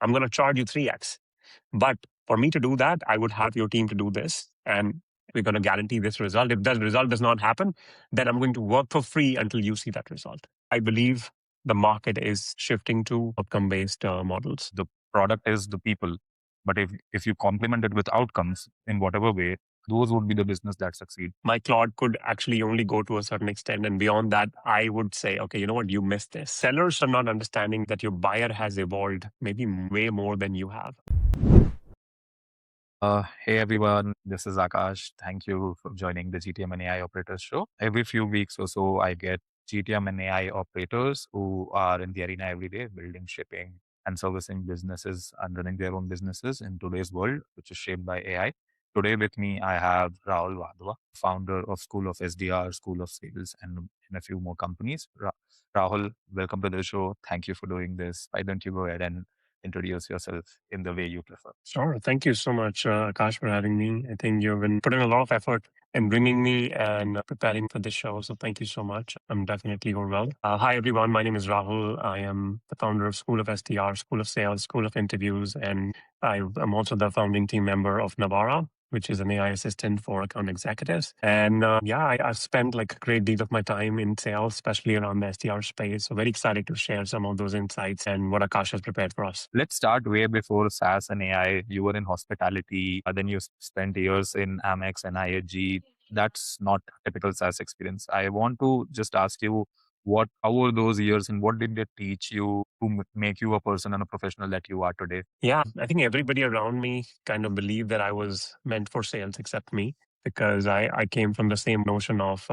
I'm going to charge you 3x. But for me to do that, I would have your team to do this. And we're going to guarantee this result. If that result does not happen, then I'm going to work for free until you see that result. I believe the market is shifting to outcome-based models. The product is the people. But if you complement it with outcomes in whatever way, those would be the business that succeed. My Claude could actually only go to a certain extent. And beyond that, I would say, okay, you know what? You missed this. Sellers are not understanding that your buyer has evolved maybe way more than you have. Hey everyone, this is Aakash. Thank you for joining the GTM and AI Operators show. Every few weeks or so, I get GTM and AI operators who are in the arena every day, building, shipping, and servicing businesses and running their own businesses in today's world, which is shaped by AI. Today with me, I have Rahul Wadhwa, founder of School of SDR, School of Sales, and a few more companies. Rahul, welcome to the show. Thank you for doing this. Why don't you go ahead and introduce yourself in the way you prefer? Sure. Thank you so much, Akash, for having me. I think you've been putting a lot of effort in bringing me and preparing for this show. So thank you so much. I'm definitely overwhelmed. Hi, everyone. My name is Rahul. I am the founder of School of SDR, School of Sales, School of Interviews, and I'm also the founding team member of Nevara, which is an AI assistant for account executives. And I've spent like a great deal of my time in sales, especially around the SDR space. So very excited to share some of those insights and what Akash has prepared for us. Let's start way before SaaS and AI. You were in hospitality, then you spent years in AmEx and IAG. That's not a typical SaaS experience. I want to just ask you, how were those years and what did they teach you to make you a person and a professional that you are today? Yeah, I think everybody around me kind of believed that I was meant for sales except me, because I came from the same notion of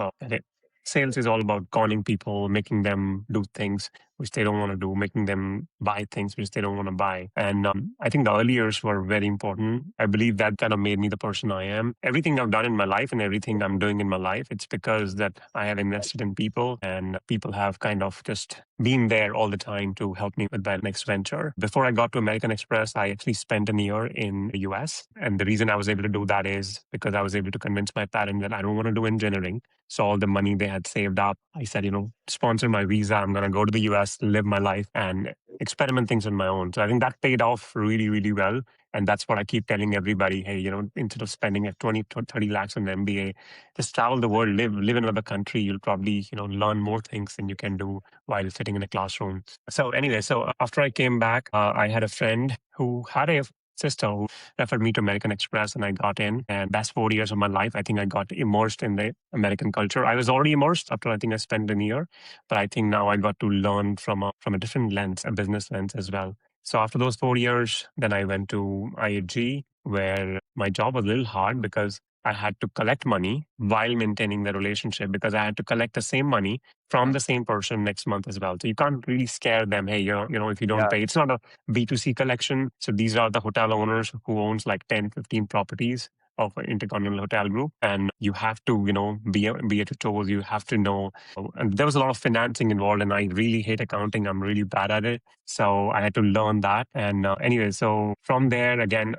sales is all about calling people, making them do things which they don't want to do, making them buy things which they don't want to buy. And I think the early years were very important. I believe that kind of made me the person I am. Everything I've done in my life and everything I'm doing in my life, it's because that I have invested in people and people have kind of just been there all the time to help me with my next venture. Before I got to American Express, I actually spent a year in the US. And the reason I was able to do that is because I was able to convince my parents that I don't want to do engineering. So all the money they had saved up, I said, sponsor my visa. I'm going to go to the US, live my life and experiment things on my own. So I think that paid off really, really well. And that's what I keep telling everybody. Hey, instead of spending 20 to 30 lakhs on an MBA, just travel the world, live in another country. You'll probably, learn more things than you can do while sitting in a classroom. So anyway, after I came back, I had a friend who had a sister who referred me to American Express and I got in. And best 4 years of my life, I think I got immersed in the American culture. I was already immersed after I think I spent a year, but I think now I got to learn from a different lens, a business lens as well. So after those 4 years, then I went to IAG, where my job was a little hard because I had to collect money while maintaining the relationship, because I had to collect the same money from the same person next month as well. So you can't really scare them. Hey, if you don't pay, it's not a B2C collection. So these are the hotel owners who owns like 10, 15 properties of an Intercontinental Hotel Group. And you have to, be at your toes. You have to know. And there was a lot of financing involved and I really hate accounting. I'm really bad at it. So I had to learn that. And anyway, so from there, again,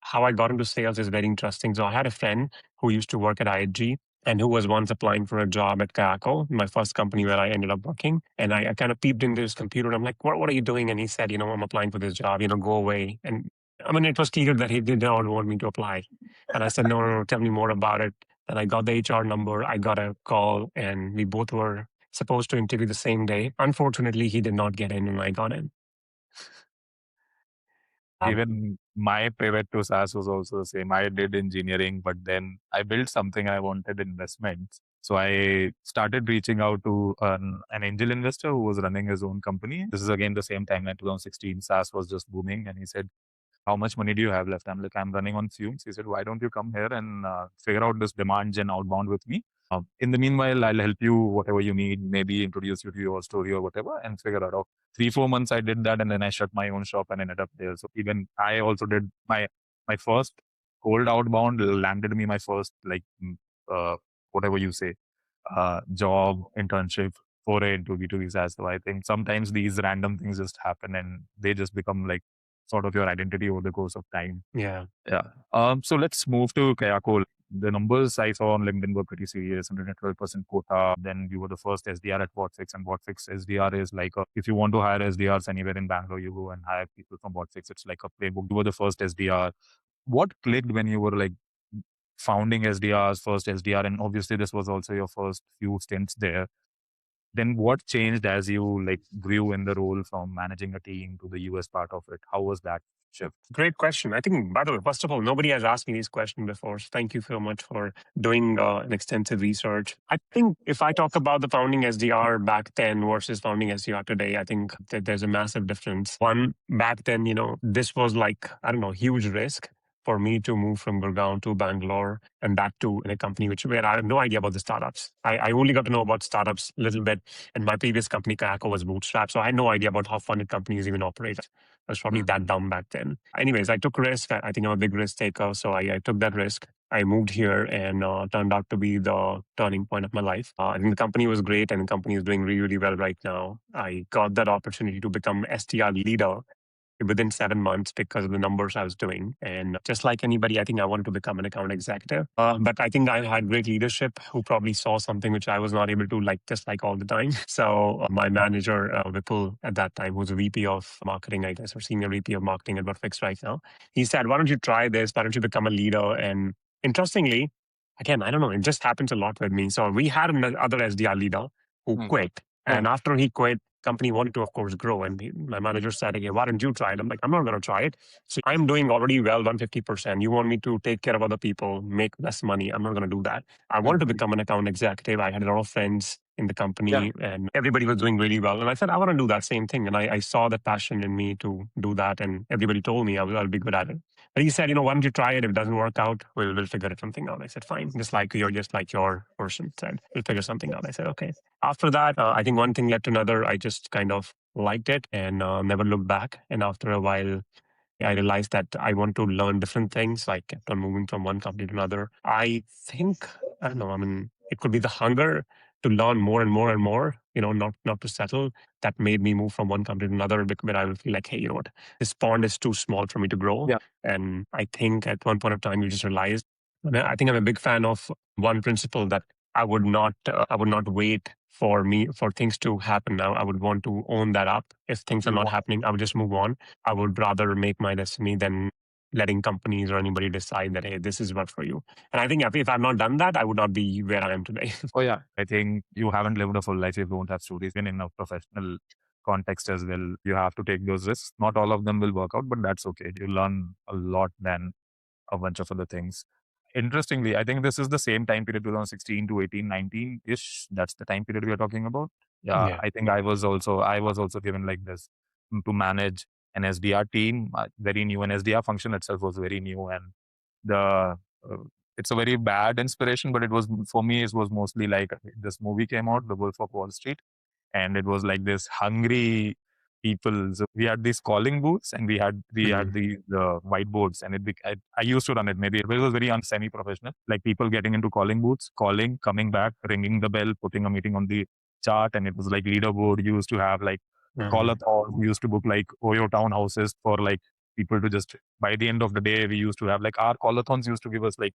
how I got into sales is very interesting. So I had a friend who used to work at IAG and who was once applying for a job at Kayako, my first company where I ended up working. And I kind of peeped into his computer and I'm like, what are you doing? And he said, I'm applying for this job, go away. And I mean, it was clear that he did not want me to apply. And I said, no, tell me more about it. And I got the HR number, I got a call, and we both were supposed to interview the same day. Unfortunately, he did not get in and I got in. Even my pivot to SaaS was also the same. I did engineering, but then I built something I wanted investments. So I started reaching out to an angel investor who was running his own company. This is again the same time in 2016, SaaS was just booming. And he said, how much money do you have left? I'm like, I'm running on fumes. He said, why don't you come here and figure out this demand gen outbound with me? In the meanwhile, I'll help you whatever you need, maybe introduce you to your story or whatever, and figure it out. 3-4 months I did that, and then I shut my own shop and ended up there. So even I also did my first cold outbound, landed me my first whatever you say, job, internship, foray into B2B SaaS. So I think sometimes these random things just happen and they just become like sort of your identity over the course of time. Yeah. So let's move to Kayako. the numbers I saw on LinkedIn were pretty serious, 112% quota. Then you were the first SDR at Whatfix, and Whatfix SDR is like if you want to hire SDRs anywhere in Bangalore, you go and hire people from Whatfix. It's like a playbook. You were the first SDR. What clicked when you were like founding SDRs, first SDR, and obviously this was also your first few stints there. Then what changed as you like grew in the role from managing a team to the US part of it? How was that shift? Great question. I think, by the way, first of all, nobody has asked me these questions before. So thank you so much for doing an extensive research. I think if I talk about the founding SDR back then versus founding SDR today, I think that there's a massive difference. One, back then, this was like, I don't know, huge risk for me to move from Gurgaon to Bangalore, and that too in a company where I have no idea about the startups. I only got to know about startups a little bit, and my previous company, Kayako, was bootstrapped, so I had no idea about how funded companies even operate. I was probably that dumb back then. Anyways, I took risk. I think I'm a big risk taker, so I took that risk. I moved here and turned out to be the turning point of my life. I think the company was great, and the company is doing really, really well right now. I got that opportunity to become SDR leader within 7 months because of the numbers I was doing. And just like anybody, I think I wanted to become an account executive. But I think I had great leadership who probably saw something which I was not able to just all the time. So my manager, Vipul, at that time, who's a VP of marketing, I guess, or senior VP of marketing at Whatfix right now, he said, why don't you try this? Why don't you become a leader? And interestingly, again, I don't know, it just happens a lot with me. So we had another SDR leader who quit. And after he quit, company wanted to, of course, grow. And my manager said, okay, why don't you try it? I'm like, I'm not going to try it. So I'm doing already well, 150%. You want me to take care of other people, make less money. I'm not going to do that. I wanted to become an account executive. I had a lot of friends in the company and everybody was doing really well. And I said, I want to do that same thing. And I saw the passion in me to do that. And everybody told me I'll be good at it. But he said, why don't you try it? If it doesn't work out, we'll figure something out. I said, fine. Just like your person said, we'll figure something out. I said, okay. After that, I think one thing led to another. I just kind of liked it and never looked back. And after a while, I realized that I want to learn different things. I kept on moving from one company to another. I think, I don't know, it could be the hunger to learn more and more and more, not to settle. That made me move from one company to another where I would feel like, hey, you know what, this pond is too small for me to grow. And I think at one point of time, you just realized, I think I'm a big fan of one principle that I would not wait for things to happen now. I would want to own that up. If things are not happening, I would just move on. I would rather make my destiny than letting companies or anybody decide that, hey, this is what for you. And I think if I've not done that, I would not be where I am today. Oh yeah, I think you haven't lived a full life if you don't have stories. Even in a professional context as well, you have to take those risks. Not all of them will work out, but that's okay. You learn a lot than a bunch of other things. Interestingly, I think this is the same time period, 2016 to 18, 19-ish. That's the time period we are talking about. Yeah. I think I was also given like this to manage an SDR team, very new. An SDR function itself was very new, and the it's a very bad inspiration, but it was, for me, it was mostly like this movie came out, The Wolf of Wall Street, and it was like this hungry people. So we had these calling booths and we had these whiteboards, and I used to run it. Maybe it was very semi-professional, like people getting into calling booths, calling, coming back, ringing the bell, putting a meeting on the chart, and it was like leaderboard. You used to have like call-a-thon. We used to book like Oyo townhouses for like people to just, by the end of the day, we used to have like our call-a-thons used to give us like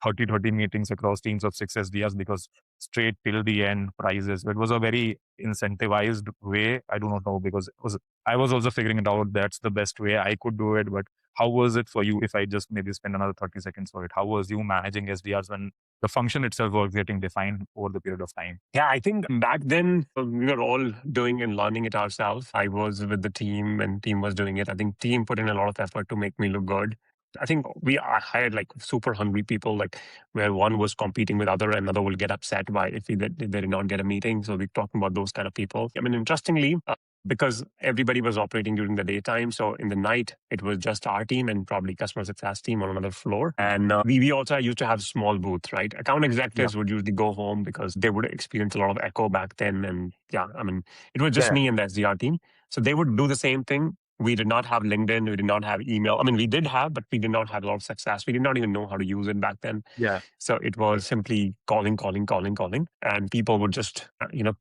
30 meetings across teams of 6 SDRs, because straight till the end prizes. It was a very incentivized way. I do not know, because I was also figuring it out. That's the best way I could do it. But how was it for you? If I just maybe spend another 30 seconds for it, how was you managing SDRs when the function itself was getting defined over the period of time? Yeah, I think back then we were all doing and learning it ourselves. I was with the team and team was doing it. I think team put in a lot of effort to make me look good. I think we hired like super hungry people, like where one was competing with other, and another will get upset by if they did not get a meeting. So we're talking about those kind of people. Interestingly, because everybody was operating during the daytime. So in the night, it was just our team and probably customer success team on another floor. And we also used to have small booths, right? Account executives would usually go home because they would experience a lot of echo back then. And it was just me and the SDR team. So they would do the same thing. We did not have LinkedIn. We did not have email. We did have, but we did not have a lot of success. We did not even know how to use it back then. So it was simply calling. And people would just,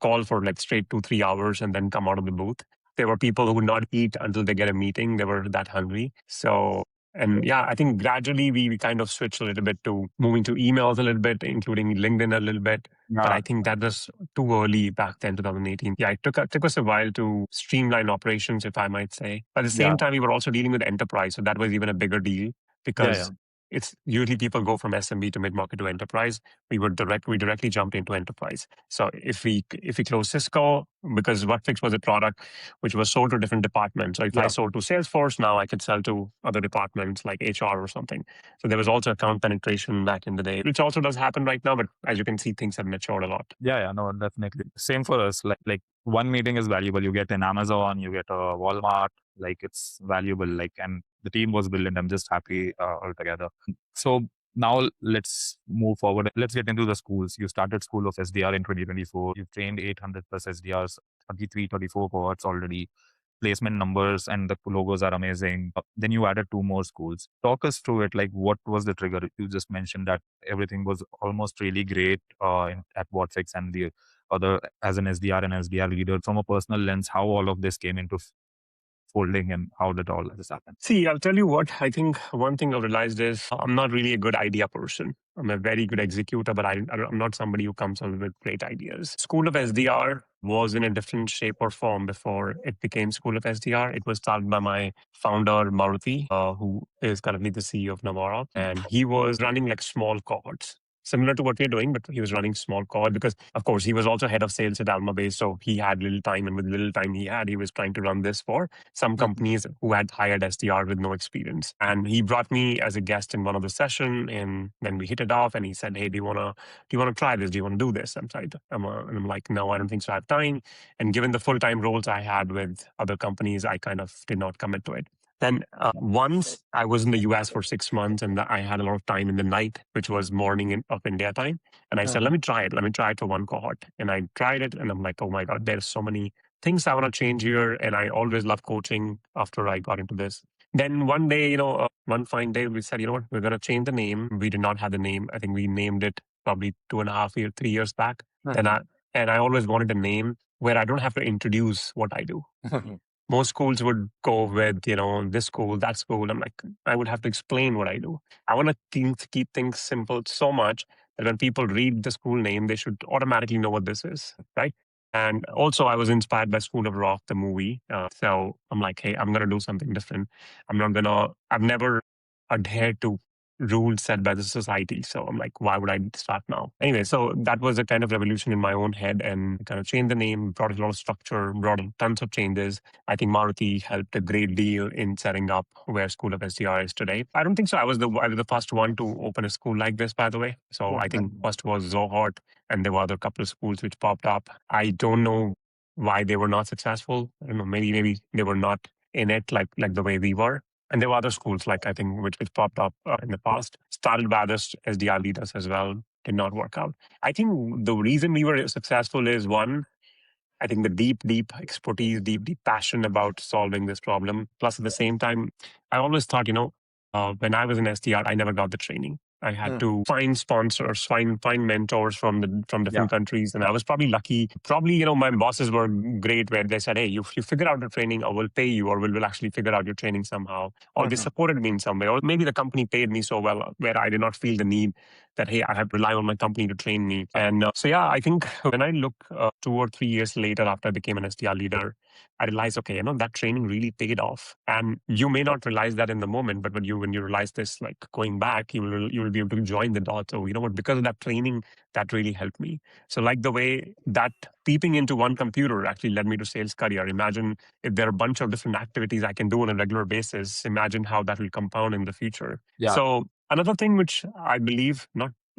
call for like straight 2-3 hours and then come out of the booth. There were people who would not eat until they get a meeting. They were that hungry. So And yeah, I think gradually we kind of switched a little bit to moving to emails a little bit, including LinkedIn a little bit. But I think that was too early back then, 2018. Yeah, it took us a while to streamline operations, if I might say. But at the same time, we were also dealing with enterprise. So that was even a bigger deal because it's usually people go from SMB to mid-market to enterprise. We directly jumped into enterprise. So if we close Cisco, because Whatfix was a product which was sold to different departments. So if I sold to Salesforce, now I could sell to other departments like HR or something. So there was also account penetration back in the day, which also does happen right now. But as you can see, things have matured a lot. Yeah, no, definitely. Same for us. Like one meeting is valuable. You get an Amazon, you get a Walmart. Like it's valuable. Like, and the team was brilliant. I'm just happy altogether. So now let's move forward. Let's get into the schools. You started School of SDR in 2024. You've trained 800 plus SDRs, 33, 34 cohorts already. Placement numbers and the logos are amazing. Then you added 2 more schools. Talk us through it. Like, what was the trigger? You just mentioned that everything was almost really great at Whatfix and the other as an SDR and SDR leader. From a personal lens, how all of this came into folding and how did all of this happen? See, I'll tell you what, I think one thing I realized is I'm not really a good idea person. I'm a very good executor, but I'm not somebody who comes up with great ideas. School of SDR was in a different shape or form before it became School of SDR. It was started by my founder, Maruti, who is currently the CEO of Nevara. And he was running like small cohorts, similar to what we're doing, but he was running small cohort because, of course, he was also head of sales at Almabase. So he had little time, and with little time he had, he was trying to run this for some companies who had hired SDR with no experience. And he brought me as a guest in one of the session, and then we hit it off. And he said, "Hey, do you want to try this? Do you want to do this?" And I'm like, "No, I don't think so. I have time." And given the full time roles I had with other companies, I kind of did not commit to it. Then once I was in the US for 6 months and I had a lot of time in the night, which was morning of India time. And I said, let me try it. Let me try it for one cohort. And I tried it and I'm like, oh my God, there's so many things I want to change here. And I always loved coaching after I got into this. Then one day, one fine day, we said, you know what, we're going to change the name. We did not have the name. I think we named it probably 2.5 years, 3 years back. And I always wanted a name where I don't have to introduce what I do. Most schools would go with, this school, that school. I'm like, I would have to explain what I do. I want to keep things simple so much that when people read the school name, they should automatically know what this is, right? And also, I was inspired by School of Rock, the movie. So I'm like, hey, I'm going to do something different. I've never adhered to rules set by the society. So I'm like, why would I start now? Anyway, so that was a kind of revolution in my own head and kind of changed the name, brought a lot of structure, brought in tons of changes. I think Maruti helped a great deal in setting up where School of SDR is today. I don't think so. I was the first one to open a school like this, by the way. So I think first was Zohort, and there were other couple of schools which popped up. I don't know why they were not successful. I don't know, maybe they were not in it like the way we were. And there were other schools, like I think, which popped up in the past, started by other SDR leaders as well, did not work out. I think the reason we were successful is one, I think the deep expertise, deep passion about solving this problem. Plus, at the same time, I always thought, when I was in SDR, I never got the training. I had to find sponsors, find mentors from different countries, and I was probably lucky. Probably, my bosses were great, where they said, "Hey, you figure out the training, or we'll pay you, or we'll actually figure out your training somehow." Or they supported me in some way, or maybe the company paid me so well, where I did not feel the need that, hey, I have to rely on my company to train me. And so, yeah, I think when I look 2 or 3 years later after I became an SDR leader, I realized, okay, that training really paid off. And you may not realize that in the moment, but when you realize this, like going back, you will be able to join the dots. Oh, you know what? Because of that training, that really helped me. So like the way that peeping into one computer actually led me to sales career. Imagine if there are a bunch of different activities I can do on a regular basis. Imagine how that will compound in the future. Yeah. So another thing which I believe,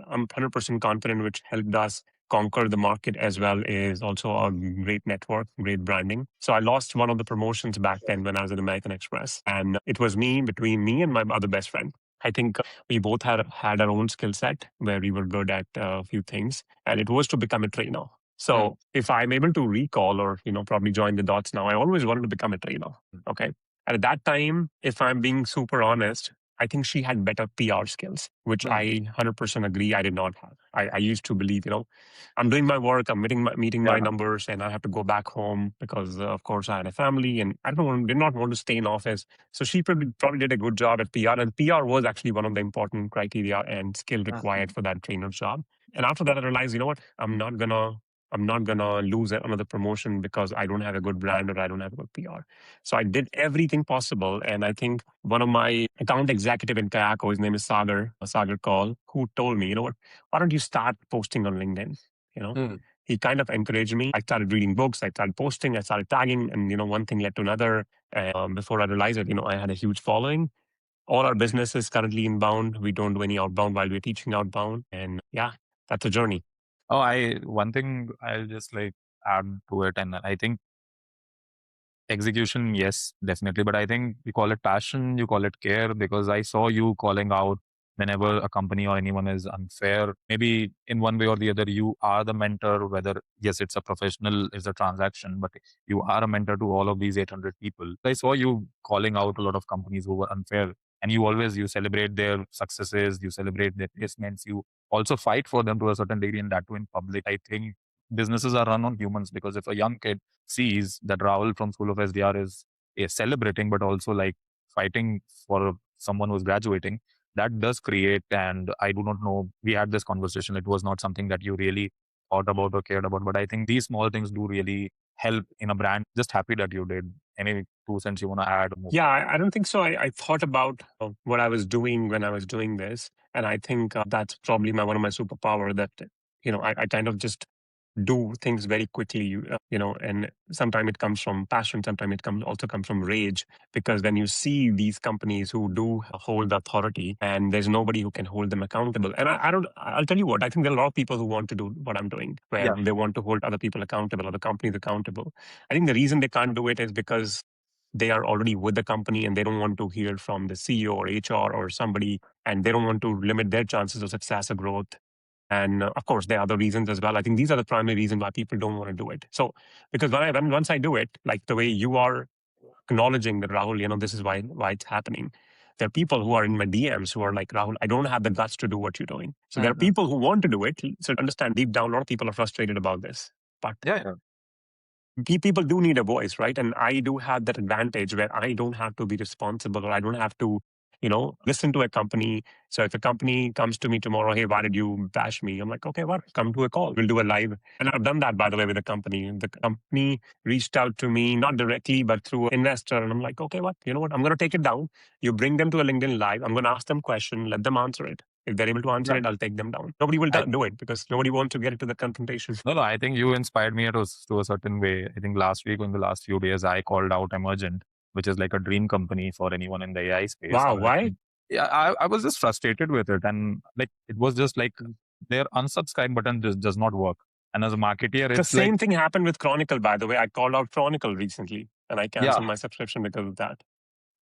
I'm 100% confident, which helped us conquer the market as well, is also a great network, great branding. So I lost one of the promotions back then when I was at American Express. And it was between me and my other best friend. I think we both had our own skill set where we were good at a few things. And it was to become a trainer. So if I'm able to recall or, probably join the dots now, I always wanted to become a trainer. Okay. And at that time, if I'm being super honest, I think she had better PR skills, which I 100% agree I did not have. I used to believe, I'm doing my work, I'm meeting my numbers, and I have to go back home because, of course, I had a family and did not want to stay in office. So she probably did a good job at PR, and PR was actually one of the important criteria and skill required for that trainer's job. And after that, I realized, you know what, I'm not gonna lose another promotion because I don't have a good brand or I don't have a good PR. So I did everything possible, and I think one of my account executive in Kayako, his name is Sagar Kaul, who told me, you know what, why don't you start posting on LinkedIn? You know, he kind of encouraged me. I started reading books, I started posting, I started tagging, and one thing led to another. Before I realized it, I had a huge following. All our business is currently inbound. We don't do any outbound while we're teaching outbound, and yeah, that's a journey. Oh, one thing I'll just like add to it, and I think execution, yes, definitely. But I think you call it passion, you call it care, because I saw you calling out whenever a company or anyone is unfair. Maybe in one way or the other, you are the mentor, whether, yes, it's a professional, it's a transaction, but you are a mentor to all of these 800 people. I saw you calling out a lot of companies who were unfair. And you celebrate their successes, you celebrate their placements, you also fight for them to a certain degree, and that too in public. I think businesses are run on humans, because if a young kid sees that Rahul from School of SDR is celebrating, but also like fighting for someone who's graduating, that does create. And I do not know, we had this conversation. It was not something that you really thought about or cared about, but I think these small things do really help in a brand. Just happy that you did. Any 2 cents you want to add? Yeah, I don't think so. I thought about what I was doing when I was doing this. And I think that's probably one of my superpower that, I kind of just do things very quickly, and sometimes it comes from passion, sometimes it also comes from rage, because when you see these companies who do hold authority and there's nobody who can hold them accountable. And I'll tell you what, I think there are a lot of people who want to do what I'm doing, where they want to hold other people accountable or the companies accountable. I think the reason they can't do it is because they are already with the company and they don't want to hear from the CEO or HR or somebody, and they don't want to limit their chances of success or growth. And of course, there are other reasons as well. I think these are the primary reasons why people don't want to do it. So, because once I do it, like the way you are acknowledging that, Rahul, this is why it's happening. There are people who are in my DMs who are like, Rahul, I don't have the guts to do what you're doing. So there are people who want to do it. So understand, deep down, a lot of people are frustrated about this. But people do need a voice, right? And I do have that advantage where I don't have to be responsible, or I don't have to, listen to a company. So if a company comes to me tomorrow, hey, why did you bash me? I'm like, okay, well, come to a call. We'll do a live. And I've done that, by the way, with a company. The company reached out to me, not directly, but through an investor. And I'm like, okay, what? You know what? I'm going to take it down. You bring them to a LinkedIn live. I'm going to ask them question, let them answer it. If they're able to answer it, I'll take them down. Nobody will do it because nobody wants to get into the confrontation. No, I think you inspired me to a certain way. I think last week, in the last few days, I called out Emergent, which is like a dream company for anyone in the AI space. Wow, why? Yeah, I was just frustrated with it. And like, it was just like their unsubscribe button just does not work. And as a marketer, the same thing happened with Chronicle, by the way. I called out Chronicle recently and I canceled my subscription because of that.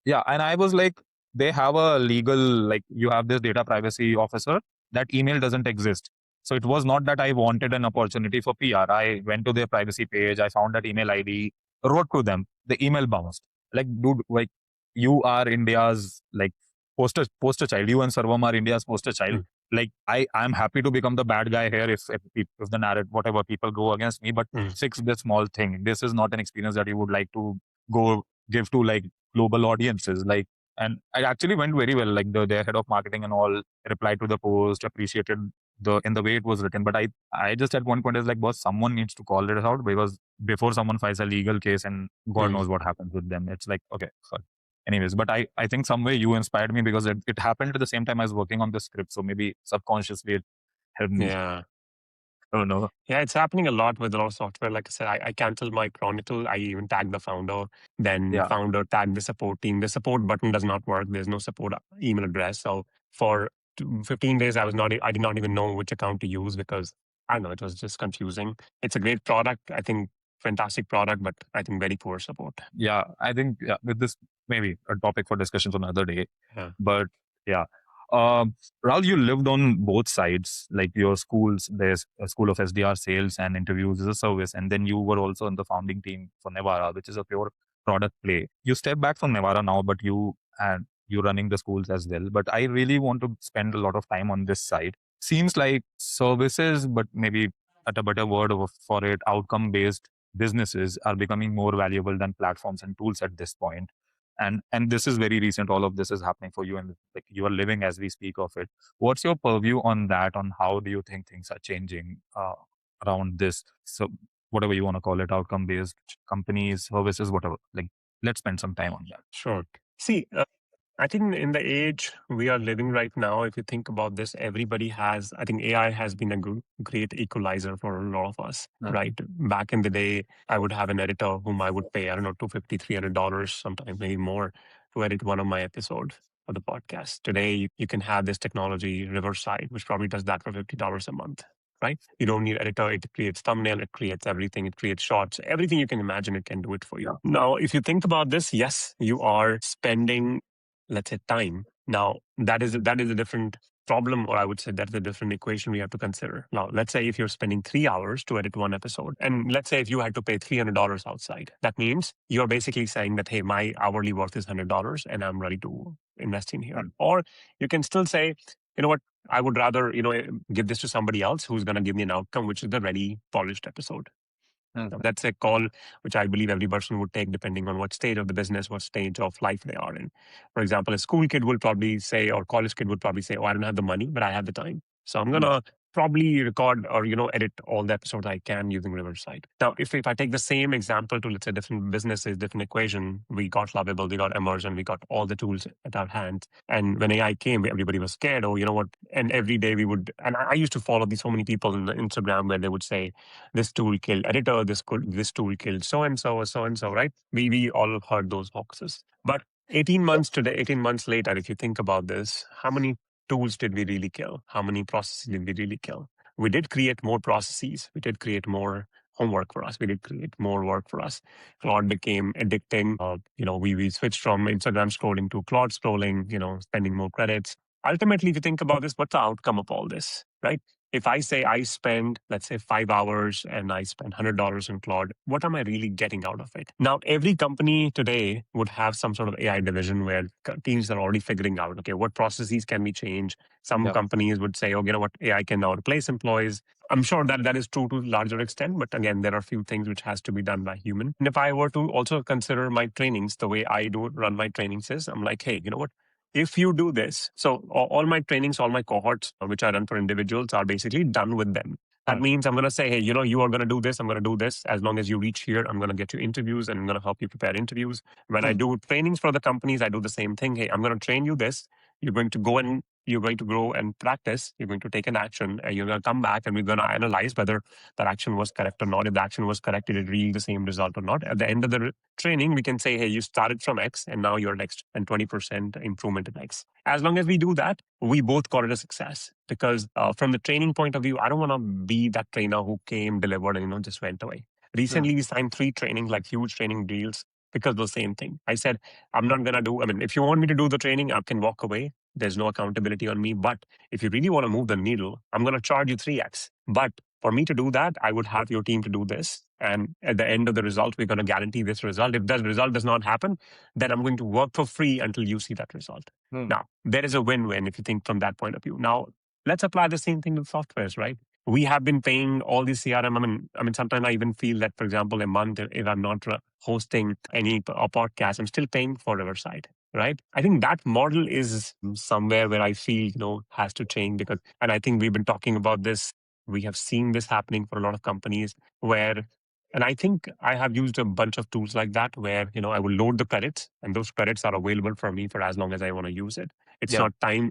Yeah. And I was like, they have a legal, like you have this data privacy officer, that email doesn't exist. So it was not that I wanted an opportunity for PR. I went to their privacy page, I found that email ID, wrote to them, the email bounced. Like, dude, like you are India's like poster child. You and Sarvam are India's poster child. Like I'm happy to become the bad guy here if the narrative, whatever people go against me, but fix this small thing. This is not an experience that you would like to go give to like global audiences. Like, and it actually went very well. Like their head of marketing and all replied to the post, appreciated in the way it was written. But I just at one point is like, boss, someone needs to call it out, because before someone files a legal case and God knows what happens with them. It's like, okay, sorry. Anyways, but I think some way you inspired me, because it happened at the same time I was working on the script. So maybe subconsciously it helped me. Yeah. I don't know. Yeah, it's happening a lot with a lot of software. Like I said, I canceled my Chronicle. I even tagged the founder. Then founder tagged the support team. The support button does not work. There's no support email address. So for 15 days, I did not even know which account to use, because I don't know, it was just confusing. It's a great product. I think fantastic product, but I think very poor support. Yeah, I think with this, maybe a topic for discussion for another day. Yeah. But yeah. Rahul, you lived on both sides, like your schools. There's a School of SDR sales and interviews as a service. And then you were also in the founding team for Nevara, which is a pure product play. You step back from Nevara now, but you you're running the schools as well. But I really want to spend a lot of time on this side. Seems like services, but maybe at a better word for it, outcome based businesses are becoming more valuable than platforms and tools at this point. And this is very recent. All of this is happening for you, and like you are living as we speak of it. What's your purview on that? On how do you think things are changing around this? So whatever you want to call it, outcome based companies, services, whatever. Like, let's spend some time on that. Sure. See, I think in the age we are living right now, if you think about this, everybody has, I think AI has been a great equalizer for a lot of us, right? Back in the day, I would have an editor whom I would pay, I don't know, $250, $300, sometimes maybe more to edit one of my episodes of the podcast. Today, you can have this technology, Riverside, which probably does that for $50 a month. Right? You don't need editor. It creates thumbnail. It creates everything. It creates shorts. Everything you can imagine, it can do it for you. Now, if you think about this, yes, you are spending, let's say, time. Now that is a different problem, or I would say that's a different equation we have to consider. Now, let's say if you're spending 3 hours to edit one episode, and let's say if you had to pay $300 outside, that means you're basically saying that, hey, my hourly worth is $100 and I'm ready to invest in here. Or you can still say, you know what, I would rather, give this to somebody else who's going to give me an outcome, which is the ready, polished episode. That's a call which I believe every person would take depending on what stage of the business, what stage of life they are in. For example, a school kid will probably say, or college kid would probably say, oh, I don't have the money, but I have the time. So I'm going to probably record or, edit all the episodes I can using Riverside. Now, if I take the same example to, let's say, different businesses, different equation, we got Lovable, we got Emergent, we got all the tools at our hands. And when AI came, everybody was scared. Oh, you know what? And every day we would, and I used to follow so many people on Instagram where they would say, this tool killed editor, this tool killed so-and-so or so-and-so, right? We all have heard those hoaxes. But 18 months later, if you think about this, how many tools did we really kill? How many processes did we really kill? We did create more processes. We did create more homework for us. We did create more work for us. Claude became addicting. We switched from Instagram scrolling to Claude scrolling, spending more credits. Ultimately, if you think about this, what's the outcome of all this, right? If I say I spend, let's say, 5 hours and I spend $100 in Claude, what am I really getting out of it? Now, every company today would have some sort of AI division where teams are already figuring out, okay, what processes can we change? Some companies would say, oh, you know what, AI can now replace employees. I'm sure that is true to a larger extent, but again, there are a few things which has to be done by human. And if I were to also consider my trainings, the way I do run my trainings is, I'm like, hey, you know what? If you do this, so all my trainings, all my cohorts, which I run for individuals, are basically done with them. That means I'm going to say, hey, you are going to do this. I'm going to do this. As long as you reach here, I'm going to get you interviews and I'm going to help you prepare interviews. When I do trainings for the companies, I do the same thing. Hey, I'm going to train you this. You're going to go and you're going to grow and practice. You're going to take an action and you're going to come back and we're going to analyze whether that action was correct or not. If the action was correct, did it yield the same result or not? At the end of the training, we can say, hey, you started from X and now you're next and 20% improvement in X. As long as we do that, we both call it a success. Because from the training point of view, I don't want to be that trainer who came, delivered, and just went away. Recently, we signed 3 trainings, like huge training deals, because of the same thing. I said, I'm not going to do, if you want me to do the training, I can walk away. There's no accountability on me. But if you really want to move the needle, I'm going to charge you 3x. But for me to do that, I would have your team to do this. And at the end of the result, we're going to guarantee this result. If that result does not happen, then I'm going to work for free until you see that result. Now, there is a win-win if you think from that point of view. Now, let's apply the same thing to softwares, right? We have been paying all these CRM. Sometimes I even feel that, for example, a month, if I'm not hosting any podcast, I'm still paying for Riverside, right? I think that model is somewhere where I feel, has to change and I think we've been talking about this. We have seen this happening for a lot of companies and I think I have used a bunch of tools like that where, I will load the credits and those credits are available for me for as long as I want to use it. It's not time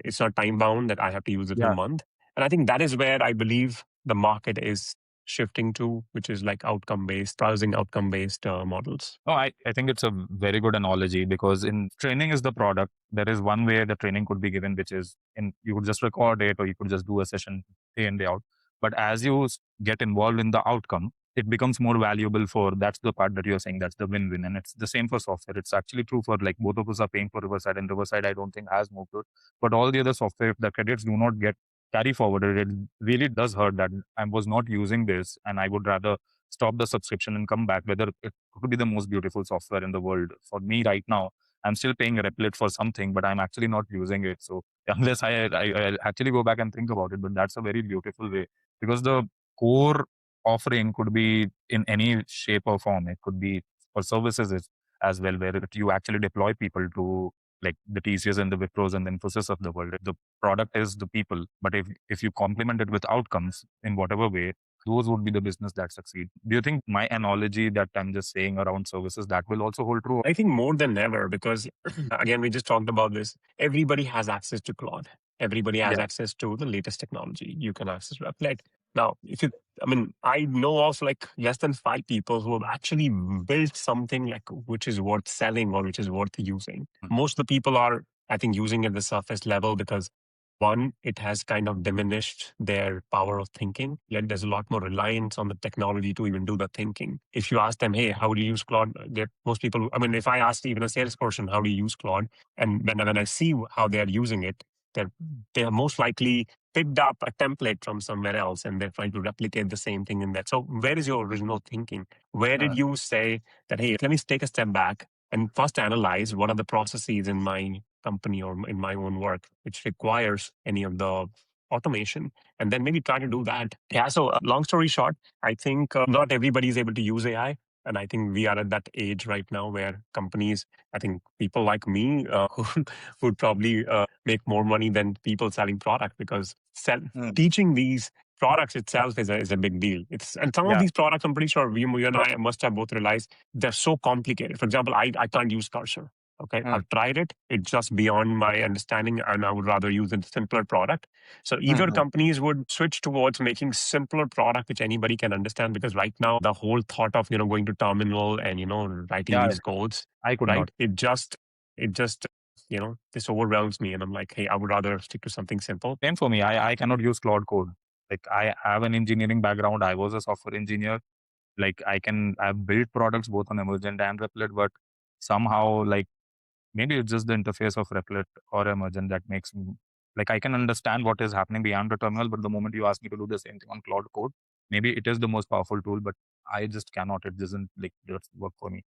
bound that I have to use it in a month. And I think that is where I believe the market is shifting to, which is like browsing outcome-based models. Oh, I think it's a very good analogy because in training is the product. There is one way the training could be given, which is you could just record it or you could just do a session day in, day out. But as you get involved in the outcome, it becomes more valuable that's the part that you're saying, that's the win-win. And it's the same for software. It's actually true for like both of us are paying for Riverside and Riverside, I don't think has moved to it. But all the other software, if the credits do not get carry forwarded, it really does hurt that I was not using this and I would rather stop the subscription and come back, whether it could be the most beautiful software in the world. For me right now, I'm still paying Replit for something, but I'm actually not using it. So unless I actually go back and think about it, but that's a very beautiful way, because the core offering could be in any shape or form. It could be for services as well, where you actually deploy people to like the TCS and the Wipros and the Infosys of the world. The product is the people, but if you complement it with outcomes in whatever way, those would be the business that succeed. Do you think my analogy that I'm just saying around services, that will also hold true? I think more than ever, because again, we just talked about this. Everybody has access to Claude. Everybody has Yeah. access to the latest technology. You can access Replit. Now, if you, I mean, I know of like less than 5 people who have actually built something like which is worth selling or which is worth using. Most of the people are, I think, using it at the surface level because one, it has kind of diminished their power of thinking. Yet there's a lot more reliance on the technology to even do the thinking. If you ask them, hey, how do you use Claude? Most people, I mean, if I asked even a salesperson, how do you use Claude? And when I see how they're using it, they're most likely picked up a template from somewhere else and they're trying to replicate the same thing in that. So where is your original thinking? Where did you say that, hey, let me take a step back and first analyze what are the processes in my company or in my own work which requires any of the automation, and then maybe try to do that. Yeah, so long story short, I think not everybody is able to use AI, and I think we are at that age right now where companies, I think people like me who would probably make more money than people selling product, because teaching these products itself is a big deal. And some of these products, I'm pretty sure you and I must have both realized they're so complicated. For example, I can't use Cursor. Okay, I've tried it. It's just beyond my understanding, and I would rather use a simpler product. So either companies would switch towards making simpler product which anybody can understand, because right now the whole thought of going to terminal and writing Yeah, these codes, I could right? not. It just this overwhelms me, and I'm like, hey, I would rather stick to something simple. Same for me. I cannot use Claude Code. Like I have an engineering background. I was a software engineer. Like I've built products both on Emergent and Replit, but somehow like maybe it's just the interface of Replit or Emergent that makes me like I can understand what is happening beyond the terminal, but the moment you ask me to do the same thing on Claude Code, maybe it is the most powerful tool, but I just cannot. It doesn't like just work for me.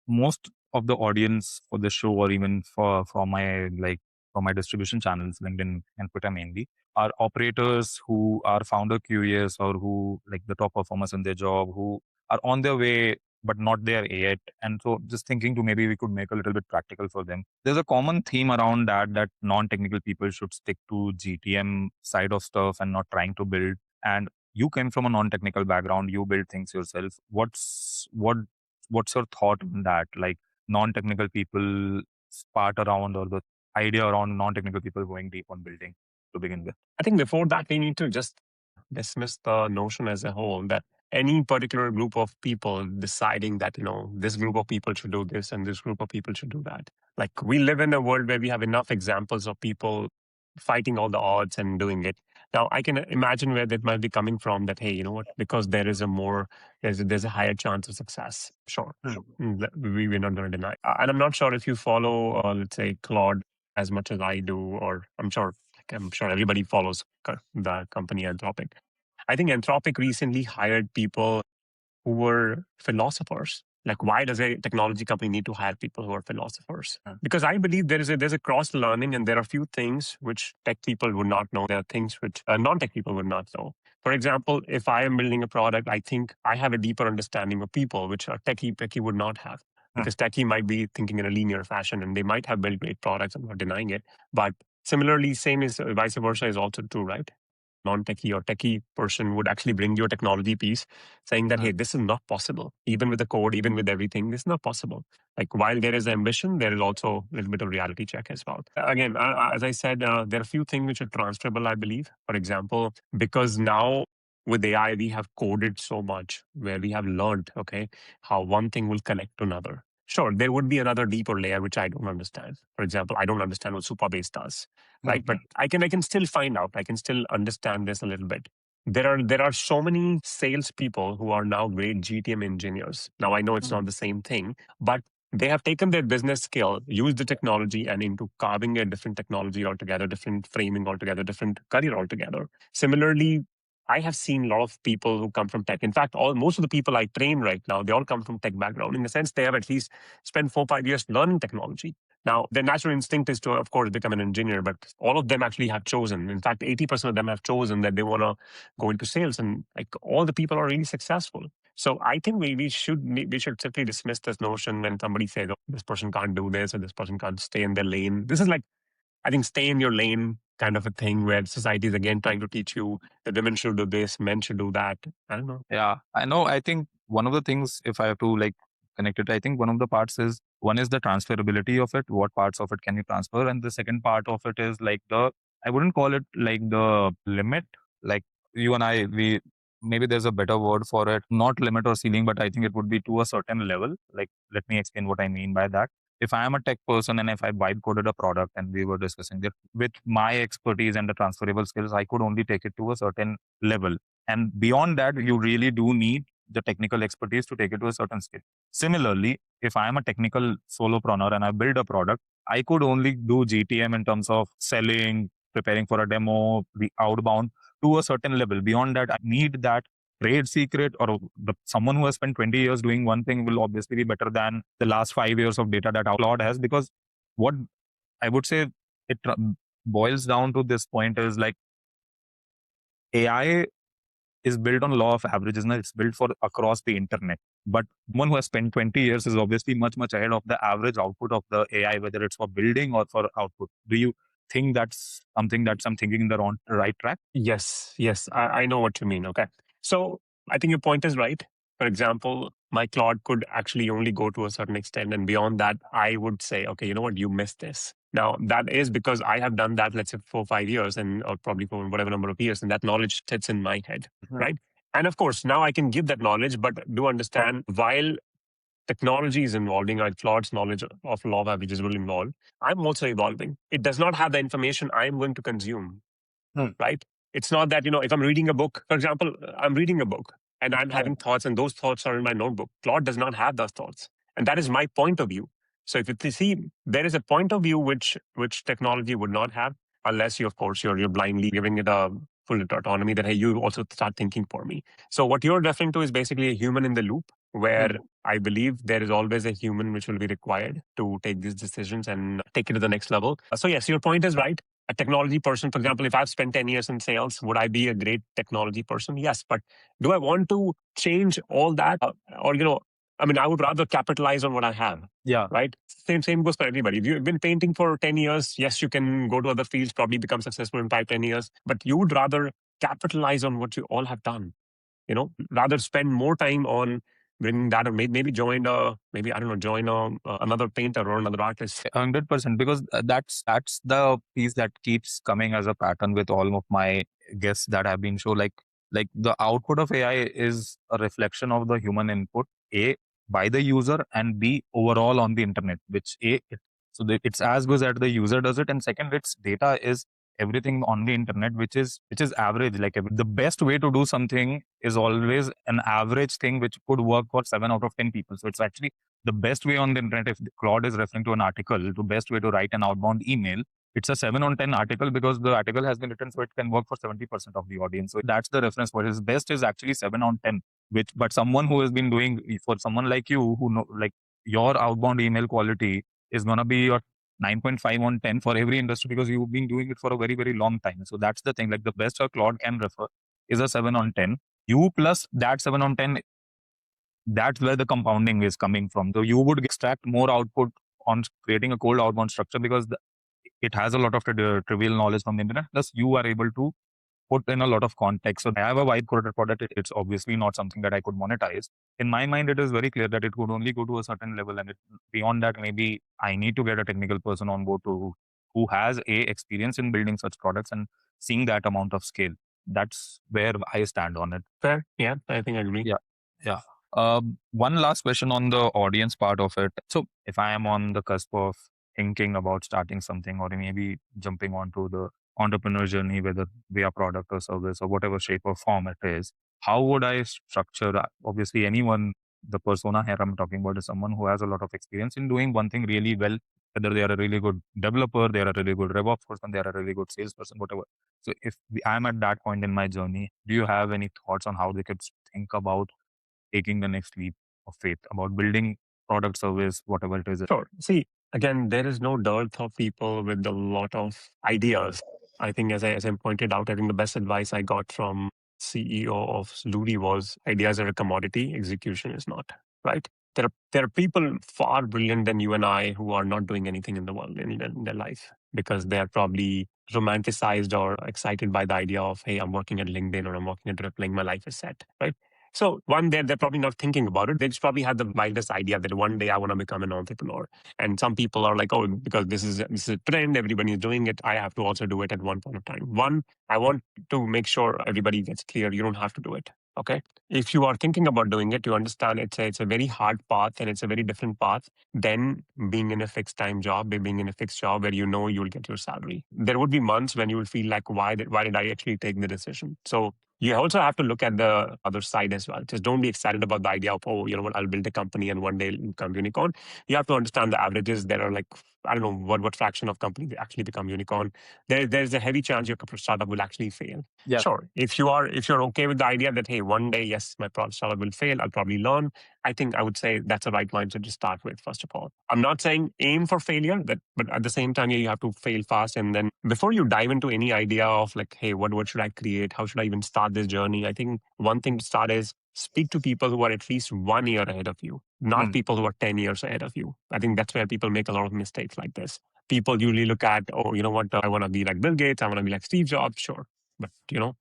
Most of the audience for the show, or even for my for my distribution channels, LinkedIn and Twitter mainly, are operators who are founder curious, or who like the top performers in their job, who are on their way but not there yet. And so just thinking to maybe we could make a little bit practical for them. There's a common theme around that non-technical people should stick to GTM side of stuff and not trying to build. And you came from a non-technical background, you build things yourself. What's your thought on that? Like non-technical people part around, or the idea around non-technical people going deep on building to begin with? I think before that, we need to just dismiss the notion as a whole that any particular group of people deciding that, this group of people should do this and this group of people should do that. Like, we live in a world where we have enough examples of people fighting all the odds and doing it. Now, I can imagine where that might be coming from, that, hey, you know what, because there's a higher chance of success. Sure. We're not going to deny. And I'm not sure if you follow, let's say, Claude as much as I do, or I'm sure everybody follows the company Anthropic. I think Anthropic recently hired people who were philosophers. Like, why does a technology company need to hire people who are philosophers? Because I believe there's a cross learning, and there are a few things which tech people would not know. There are things which non-tech people would not know. For example, if I am building a product, I think I have a deeper understanding of people, which a techie would not have. Because techie might be thinking in a linear fashion, and they might have built great products. I'm not denying it. But similarly, same is vice versa is also true, right? Non-techie or techie person would actually bring your technology piece saying that, hey, this is not possible. Even with the code, even with everything, this is not possible. Like, while there is ambition, there is also a little bit of reality check as well. Again, as I said, there are a few things which are transferable, I believe. For example, because now with AI, we have coded so much where we have learned, okay, how one thing will connect to another. Sure, there would be another deeper layer which I don't understand. For example, I don't understand what Supabase does, right? But I can still find out. I can still understand this a little bit. There are so many salespeople who are now great GTM engineers. Now, I know it's not the same thing, but they have taken their business skill, used the technology, and into carving a different technology altogether, different framing altogether, different career altogether. Similarly, I have seen a lot of people who come from tech. In fact, most of the people I train right now, they all come from tech background. In the sense, they have at least spent 4 or 5 years learning technology. Now, their natural instinct is to, of course, become an engineer, but all of them actually have chosen. In fact, 80% of them have chosen that they want to go into sales, and like all the people are really successful. So I think we should simply dismiss this notion when somebody says, "Oh, this person can't do this," or "This person can't stay in their lane." This is like, I think, stay in your lane kind of a thing, where society is again trying to teach you that women should do this, men should do that. I don't know. Yeah, I know. I think one of the things, if I have to like connect it, I think one of the parts is, one is the transferability of it. What parts of it can you transfer? And the second part of it is like I wouldn't call it like the limit. Like you and I, maybe there's a better word for it, not limit or ceiling, but I think it would be to a certain level. Like, let me explain what I mean by that. If I am a tech person and if I vibe coded a product and we were discussing that, with my expertise and the transferable skills, I could only take it to a certain level. And beyond that, you really do need the technical expertise to take it to a certain scale. Similarly, if I am a technical solopreneur and I build a product, I could only do GTM in terms of selling, preparing for a demo, the outbound, to a certain level. Beyond that, I need that trade secret, or someone who has spent 20 years doing one thing will obviously be better than the last 5 years of data that Claude has. Because what I would say it boils down to this point is like, AI is built on law of averages. Now it's built for across the internet. But one who has spent 20 years is obviously much, much ahead of the average output of the AI, whether it's for building or for output. Do you think that's something that I'm thinking in the right track? Yes, I know what you mean. Okay. So I think your point is right. For example, my Claude could actually only go to a certain extent. And beyond that, I would say, okay, you know what, you missed this. Now, that is because I have done that, let's say, for 5 years, or probably for whatever number of years, and that knowledge sits in my head, right? And of course, now I can give that knowledge, but do understand, while technology is evolving, or Claude's knowledge of law of averages will evolve, I'm also evolving. It does not have the information I'm going to consume, right? It's not that, if I'm reading a book, for example, I'm reading a book and I'm having thoughts, and those thoughts are in my notebook. Claude does not have those thoughts. And that is my point of view. So if you see, there is a point of view which technology would not have, unless you, of course, you're blindly giving it a full autonomy that, hey, you also start thinking for me. So what you're referring to is basically a human in the loop, where I believe there is always a human which will be required to take these decisions and take it to the next level. So yes, your point is right. A technology person, for example, if I've spent 10 years in sales, would I be a great technology person? Yes. But do I want to change all that? I would rather capitalize on what I have. Yeah. Right? Same goes for everybody. If you've been painting for 10 years, yes, you can go to other fields, probably become successful in 5-10 years, but you would rather capitalize on what you all have done. Rather spend more time on bringing that, or maybe join another painter or another artist. 100%, because that's the piece that keeps coming as a pattern with all of my guests that have been shown. Like the output of AI is a reflection of the human input, A, by the user, and B, overall on the internet, which it's as good as the user does it. And second, its data is everything on the internet, which is average. Like the best way to do something is always an average thing, which could work for 7 out of 10 people. So it's actually the best way on the internet. If Claude is referring to an article, the best way to write an outbound email, it's a 7 on 10 article, because the article has been written so it can work for 70% of the audience. So that's the reference point. His best is actually 7 on 10, but someone who has been doing, for someone like you who know, like, your outbound email quality is going to be your 9.5 on 10 for every industry, because you've been doing it for a very, very long time. So that's the thing. Like, the best a Claude can refer is a 7 on 10. You plus that 7 on 10, that's where the compounding is coming from. So you would extract more output on creating a cold outbound structure, because it has a lot of trivial knowledge from the internet. Plus, you are able to put in a lot of context. So I have a vibe coded product. It's obviously not something that I could monetize. In my mind, it is very clear that it could only go to a certain level, and beyond that, maybe I need to get a technical person on board who has experience in building such products and seeing that amount of scale. That's where I stand on it. Fair. Yeah, I think I agree. Yeah. One last question on the audience part of it. So if I am on the cusp of thinking about starting something, or maybe jumping onto the entrepreneur journey, whether via product or service or whatever shape or form it is, how would I structure that? Obviously, anyone the persona here I'm talking about is someone who has a lot of experience in doing one thing really well, whether they are a really good developer, they are a really good RevOps person, they are a really good salesperson, whatever. So if I'm at that point in my journey, do you have any thoughts on how they could think about taking the next leap of faith, about building product, service, whatever it is? Sure. See, again, there is no dearth of people with a lot of ideas. I think, as I pointed out, I think the best advice I got from CEO of Luri was ideas are a commodity, execution is not. Right? There are people far brilliant than you and I who are not doing anything in the world in their life because they are probably romanticized or excited by the idea of, hey, I'm working at LinkedIn or I'm working at Rippling, my life is set. Right? So one, they're probably not thinking about it. They just probably had the wildest idea that one day I want to become an entrepreneur. And some people are like, oh, because this is a trend, everybody is doing it, I have to also do it at one point of time. One, I want to make sure everybody gets clear. You don't have to do it. Okay. If you are thinking about doing it, you understand it's a very hard path and it's a very different path than being in a fixed time job, being in a fixed job where you know you'll get your salary. There would be months when you will feel like, why did I actually take the decision? So you also have to look at the other side as well. Just don't be excited about the idea of, oh, you know what, I'll build a company and one day it'll become unicorn. You have to understand the averages. There are like, I don't know what fraction of companies actually become unicorn. There's a heavy chance your startup will actually fail. Yeah. Sure. If you're okay with the idea that, hey, one day, yes, my startup will fail, I'll probably learn. I think I would say that's a right mindset to start with, first of all. I'm not saying aim for failure, but at the same time, you have to fail fast. And then before you dive into any idea of like, hey, what should I create? How should I even start this journey? I think one thing to start is speak to people who are at least 1 year ahead of you, not people who are 10 years ahead of you. I think that's where people make a lot of mistakes like this. People usually look at, oh, you know what, I want to be like Bill Gates, I want to be like Steve Jobs, sure. But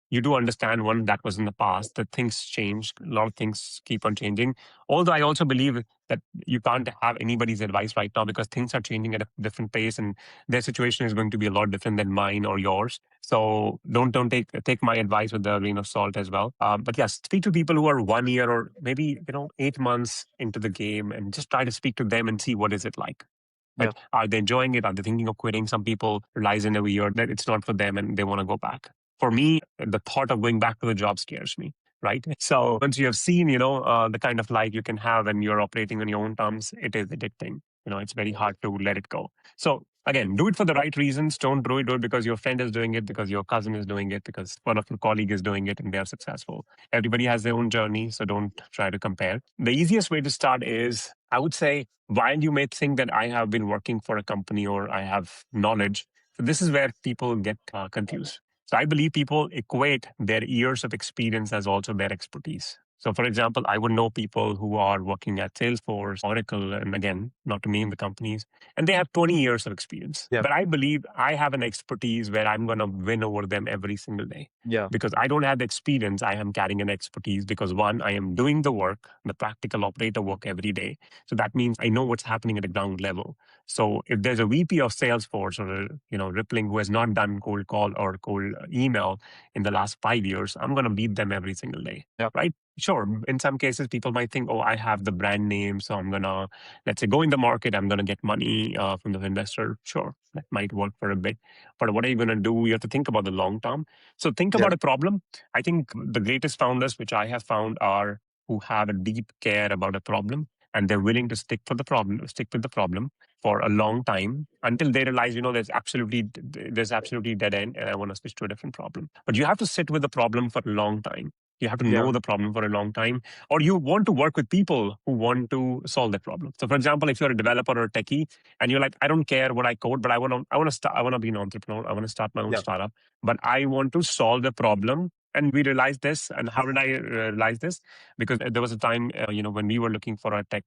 you do understand one that was in the past, that things change, a lot of things keep on changing. Although I also believe that you can't have anybody's advice right now because things are changing at a different pace and their situation is going to be a lot different than mine or yours. So don't take my advice with a grain of salt as well. But yes, speak to people who are 1 year or maybe 8 months into the game and just try to speak to them and see what is it like. Right? Yeah. Are they enjoying it? Are they thinking of quitting? Some people realize in a year that it's not for them and they want to go back. For me, the thought of going back to the job scares me. Right. So once you have seen, the kind of life you can have and you're operating on your own terms, it is addicting. It's very hard to let it go. So again, do it for the right reasons. Don't do it because your friend is doing it, because your cousin is doing it, because one of your colleagues is doing it and they are successful. Everybody has their own journey, so don't try to compare. The easiest way to start is, I would say, while you may think that I have been working for a company or I have knowledge, so this is where people get confused. So I believe people equate their years of experience as also their expertise. So for example, I would know people who are working at Salesforce, Oracle, and again, not to name the companies, and they have 20 years of experience. Yeah. But I believe I have an expertise where I'm going to win over them every single day. Yeah. Because I don't have the experience, I am carrying an expertise because one, I am doing the work, the practical operator work every day. So that means I know what's happening at the ground level. So if there's a VP of Salesforce or Rippling who has not done cold call or cold email in the last 5 years, I'm going to beat them every single day. Yep. Right? Sure. In some cases, people might think, oh, I have the brand name, so I'm going to, let's say, go in the market. I'm going to get money from the investor. Sure, that might work for a bit. But what are you going to do? You have to think about the long term. So think about a problem. I think the greatest founders, which I have found, are who have a deep care about a problem and they're willing to stick with the problem for a long time until they realize, there's absolutely dead end and I want to switch to a different problem. But you have to sit with the problem for a long time. You have to know the problem for a long time, or you want to work with people who want to solve that problem. So, for example, if you're a developer or a techie, and you're like, I don't care what I code, but I want to be an entrepreneur. I want to start my own startup, but I want to solve the problem. And we realized this. And how did I realize this? Because there was a time, when we were looking for a tech,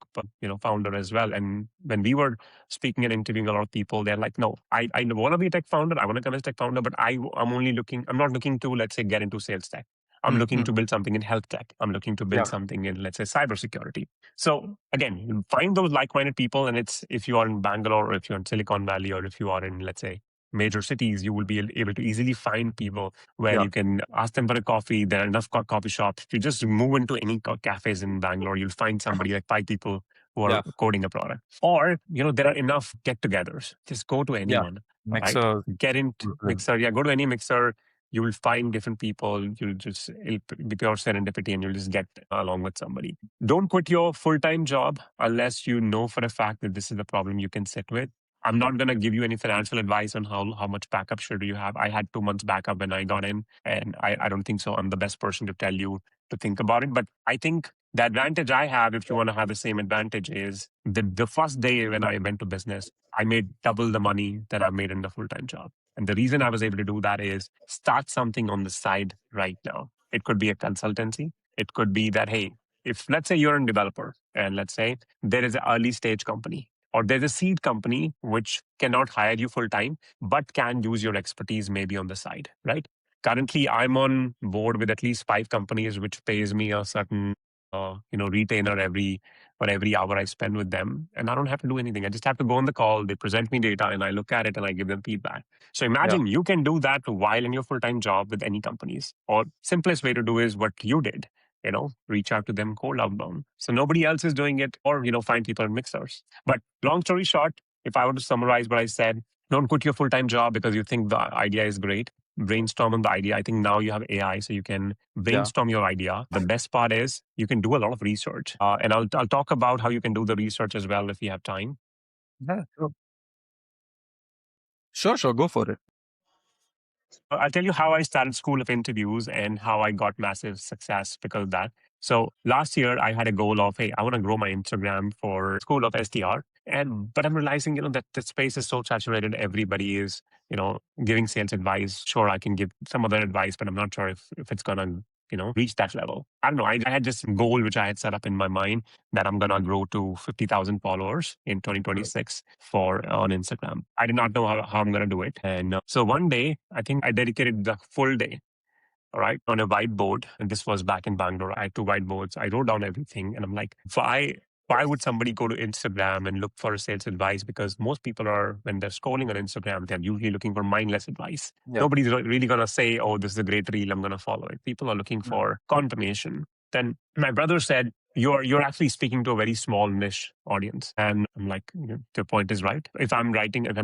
founder as well. And when we were speaking and interviewing a lot of people, they're like, no, I want to be a tech founder. I want to come as a tech founder, but I'm not looking to, let's say, get into sales tech. I'm looking to build something in health tech. I'm looking to build something in, let's say, cybersecurity. So again, find those like-minded people. And it's, if you are in Bangalore or if you're in Silicon Valley or if you are in, let's say, major cities, you will be able to easily find people where you can ask them for a coffee. There are enough coffee shops. If you just move into any cafes in Bangalore, you'll find somebody, like 5 people who are coding a product. Or, there are enough get-togethers. Just go to anyone. Mixer. Right? Get into Mixer. Yeah, go to any Mixer. you will find different people. It'll be pure serendipity and you'll just get along with somebody. Don't quit your full-time job unless you know for a fact that this is the problem you can sit with. I'm not going to give you any financial advice on how much backup should you have. I had 2 months backup when I got in, and I don't think so I'm the best person to tell you to think about it. But I think the advantage I have, if you want to have the same advantage, is the first day when I went to business, I made double the money that I made in the full-time job. And the reason I was able to do that is start something on the side right now. It could be a consultancy. It could be that, hey, if let's say you're a developer and let's say there is an early stage company or there's a seed company which cannot hire you full time, but can use your expertise maybe on the side, right? Currently, I'm on board with at least 5 companies, which pays me a certain, retainer for every hour I spend with them, and I don't have to do anything. I just have to go on the call. They present me data, and I look at it and I give them feedback. So imagine you can do that while in your full time job with any companies. Or simplest way to do is what you did. Reach out to them cold outbound. So nobody else is doing it, or find people in mixers. But long story short, if I were to summarize what I said, don't quit your full time job because you think the idea is great. Brainstorm on the idea. I think now you have AI, so you can brainstorm your idea. The best part is you can do a lot of research, and I'll talk about how you can do the research as well if you have time. Yeah, sure, go for it. I'll tell you how I started School of Interviews and how I got massive success because of that. So last year I had a goal of, hey, I want to grow my Instagram for School of SDR. But I'm realizing, that the space is so saturated. Everybody is, giving sales advice. Sure, I can give some other advice, but I'm not sure if it's gonna, reach that level. I don't know. I had this goal which I had set up in my mind that I'm gonna grow to 50,000 followers in 2026 on Instagram. I did not know how I'm gonna do it. And so one day, I think I dedicated the full day, all right, on a whiteboard. And this was back in Bangalore. I had 2 whiteboards. I wrote down everything. And I'm like, why would somebody go to Instagram and look for sales advice? Because most people when they're scrolling on Instagram, they're usually looking for mindless advice. Nobody's really going to say, oh, this is a great reel, I'm going to follow it. People are looking for confirmation. Then my brother said, you're actually speaking to a very small niche audience. And I'm like, the point is right. If I'm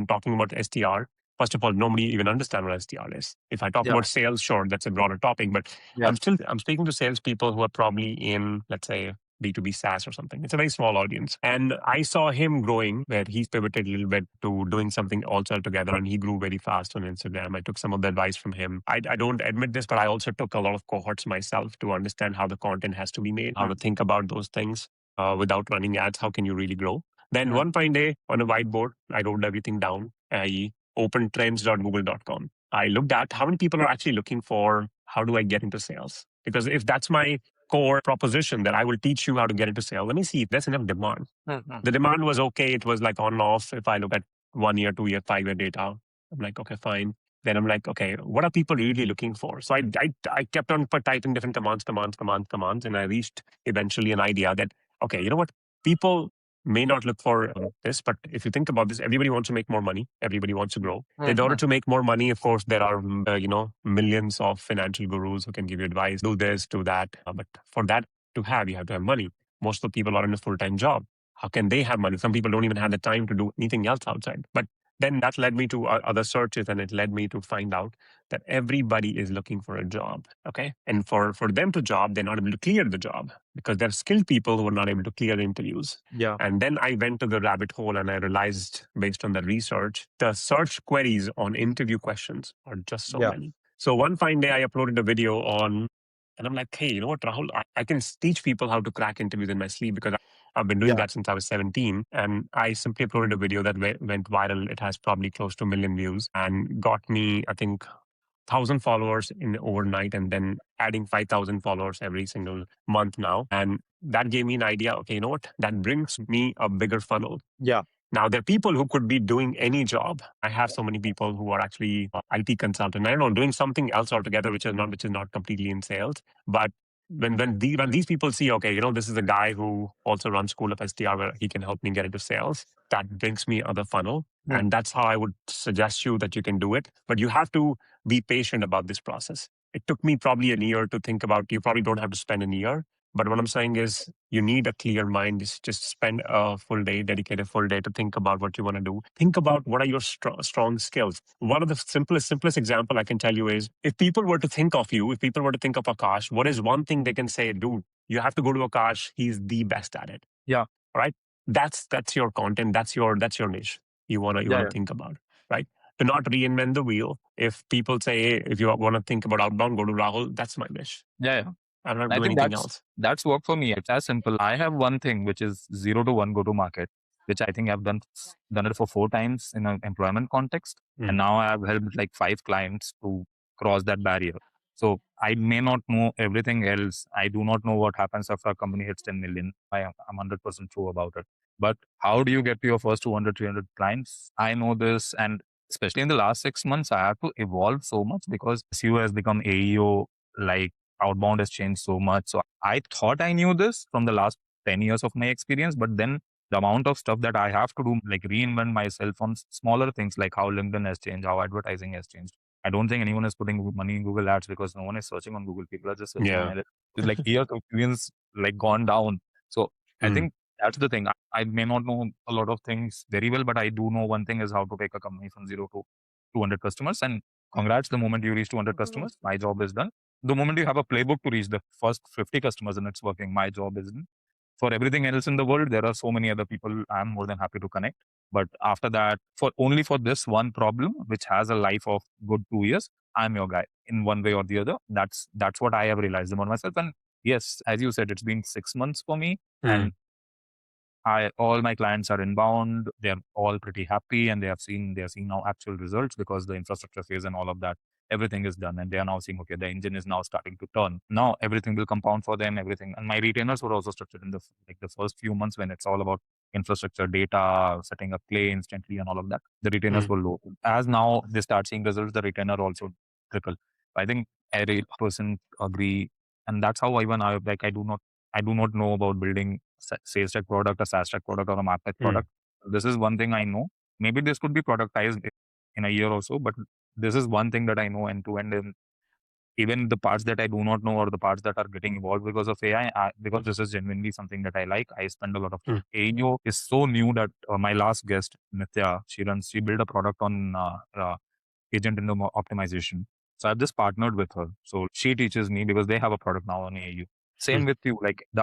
talking about SDR, first of all, nobody even understands what SDR is. If I talk about sales, sure, that's a broader topic, but I'm speaking to salespeople who are probably in, let's say, B2B SaaS or something. It's a very small audience. And I saw him growing where he's pivoted a little bit to doing something else altogether. And he grew very fast on Instagram. I took some of the advice from him. I don't admit this, but I also took a lot of cohorts myself to understand how the content has to be made, how to think about those things without running ads. How can you really grow? Then one fine day on a whiteboard, I wrote everything down. I opened trends.google.com. I looked at how many people are actually looking for how do I get into sales? Because if that's my core proposition that I will teach you how to get into sales, let me see if there's enough demand. The demand was okay. It was like on and off. If I look at 1 year, 2 year, 5 year data, I'm like, okay, fine. Then I'm like, okay, what are people really looking for? So I kept on typing different commands, and I reached eventually an idea that, okay, you know what? People may not look for this, but if you think about this, everybody wants to make more money. Everybody wants to grow. In order to make more money, of course, there are, millions of financial gurus who can give you advice, do this, do that. But for that to have, you have to have money. Most of the people are in a full-time job. How can they have money? Some people don't even have the time to do anything else outside. But then that led me to other searches, and it led me to find out that everybody is looking for a job. Okay. And for them to job, they're not able to clear the job because they're skilled people who are not able to clear the interviews. Yeah. And then I went to the rabbit hole and I realized, based on the research, the search queries on interview questions are just so many. So one fine day I uploaded a video and I'm like, hey, you know what, Rahul, I can teach people how to crack interviews in my sleep because I've been doing that since I was 17. And I simply uploaded a video that went viral. It has probably close to 1 million views and got me, I think, 1,000 followers in overnight, and then adding 5,000 followers every single month now. And that gave me an idea. Okay, you know what? That brings me a bigger funnel. Yeah. Now, there are people who could be doing any job. I have so many people who are actually IT consultant. I don't know, doing something else altogether, which is not completely in sales. But when these people see, okay, this is a guy who also runs School of SDR where he can help me get into sales, that brings me other funnel. And that's how I would suggest you that you can do it. But you have to be patient about this process. It took me probably a year to think about. You probably don't have to spend a year. But what I'm saying is you need a clear mind. Just spend a full day, dedicate a full day to think about what you want to do. Think about what are your strong skills. One of the simplest example I can tell you is if people were to think of you, if people were to think of Aakash, what is one thing they can say, dude, you have to go to Aakash. He's the best at it. Yeah. Right. That's your content. That's your niche. You wanna think about, right? To not reinvent the wheel. If people say, hey, if you want to think about outbound, go to Rahul. That's my niche. Yeah. I don't I do think anything else. that's work for me. It's as simple. I have one thing which is 0 to 1 go to market, which I think I've done it for 4 times in an employment context. And now I have helped like 5 clients to cross that barrier. So I may not know everything else. I do not know what happens after a company hits 10 million. I'm 100% true about it. But how do you get to your first 200, 300 clients? I know this. And especially in the last 6 months, I have to evolve so much because SEO has become AEO, like outbound has changed so much. So I thought I knew this from the last 10 years of my experience, but then the amount of stuff that I have to do, like reinvent myself on smaller things, like how LinkedIn has changed, how advertising has changed. I don't think anyone is putting money in Google ads because no one is searching on Google. People are just searching on it. It's like years of experience like gone down. So I think that's the thing. I may not know a lot of things very well, but I do know one thing is how to take a company from 0 to 200 customers. And congrats, the moment you reach 200 customers, my job is done. The moment you have a playbook to reach the first 50 customers and it's working, my job is done. For everything else in the world, there are so many other people I'm more than happy to connect. But after that, for this one problem, which has a life of good 2 years, I'm your guy in one way or the other. That's what I have realized about myself. And yes, as you said, it's been 6 months for me. And all my clients are inbound. They're all pretty happy and they're seeing now actual results because the infrastructure phase and all of that, everything is done. And they are now seeing, okay, the engine is now starting to turn. Now everything will compound for them, everything. And my retainers were also structured in the first few months when it's all about infrastructure, data, setting up play instantly and all of that. The retainers were low. As now they start seeing results, the retainer also trickle. I think every person agree. And that's how even I do not know about building sales tech product, a SaaS tech product, or a market product. This is one thing I know. Maybe this could be productized in a year or so, but this is one thing that I know end to end. And even the parts that I do not know or the parts that are getting evolved because of AI, because this is genuinely something that I like, I spend a lot of time. AEO is so new that my last guest, Nitya, she built a product on agent in the optimization. So I've just partnered with her. So she teaches me because they have a product now on AU. Same with you, like the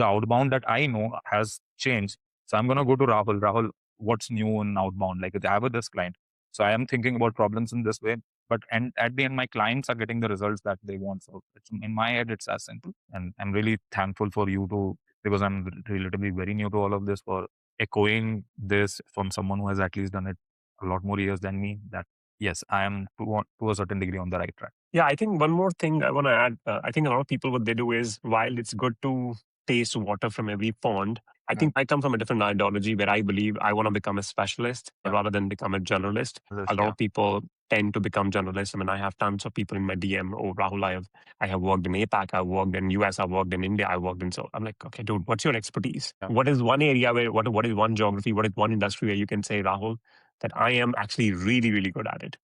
outbound that I know has changed. So I'm going to go to Rahul. Rahul, what's new in outbound? Like I have this client. So I am thinking about problems in this way. But at the end, my clients are getting the results that they want. So in my head, it's as simple. And I'm really thankful for you because I'm relatively very new to all of this, for echoing this from someone who has at least done it a lot more years than me. That yes, I am to a certain degree on the right track. Yeah, I think one more thing I want to add. I think a lot of people, what they do is, while it's good to taste water from every pond, I think I come from a different ideology where I believe I want to become a specialist rather than become a generalist. A lot of people tend to become generalists. I mean, I have tons of people in my DM. Oh, Rahul, I have worked in APAC, I've worked in US, I've worked in India, I've worked in. So I'm like, okay, dude, what's your expertise? What is one area where, what is one geography, what is one industry where you can say, Rahul, that I am actually really, really good at it?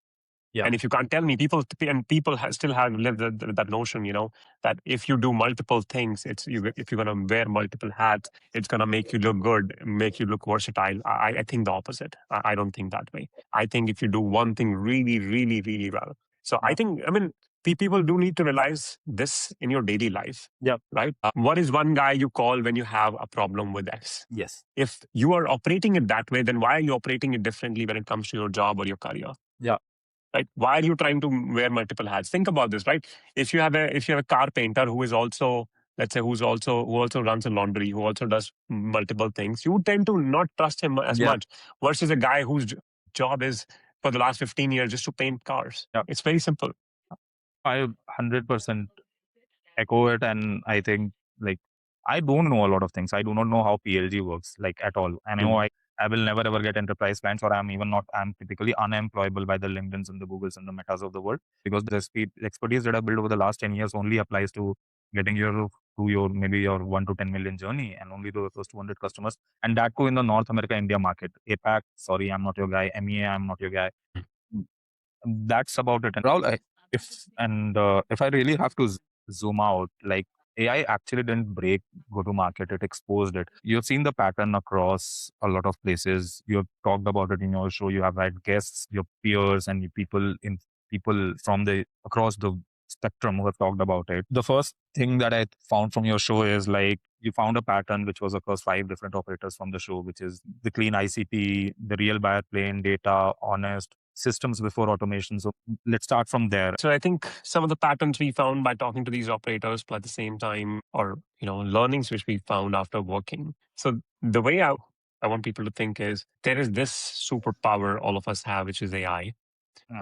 Yeah. And if you can't tell me, people still have lived that notion, that if you do multiple things, if you're going to wear multiple hats, it's going to make you look good, make you look versatile. I think the opposite. I don't think that way. I think if you do one thing really, really, really well. So I think, people do need to realize this in your daily life. Yeah. Right. What is one guy you call when you have a problem with X? Yes. If you are operating it that way, then why are you operating it differently when it comes to your job or your career? Yeah. Right? Why are you trying to wear multiple hats? Think about this, right? If you have a car painter who is also, let's say, who also runs a laundry, who also does multiple things, you tend to not trust him as much versus a guy whose job is for the last 15 years just to paint cars. Yeah. It's very simple. I 100% echo it, and I think I don't know a lot of things. I do not know how PLG works at all. I know I will never ever get enterprise clients, or I'm typically unemployable by the LinkedIns and the Googles and the Metas of the world, because the expertise that I've built over the last 10 years only applies to getting maybe your 1 to 10 million journey, and only to the first 200 customers. And that too in the North America, India market. APAC, sorry, I'm not your guy. MEA, I'm not your guy. That's about it. And Rahul, if I really have to zoom out, AI actually didn't break go to market, it exposed it. You've seen the pattern across a lot of places. You have talked about it in your show. You have had guests, your peers, and people from the across the spectrum who have talked about it. The first thing that I found from your show is like you found a pattern which was across 5 different operators from the show, which is the clean ICP, the real buyer plane, data, honest, systems before automation. So let's start from there. So I think some of the patterns we found by talking to these operators, but at the same time, or learnings which we found after working. So the way I want people to think is there is this superpower all of us have, which is AI.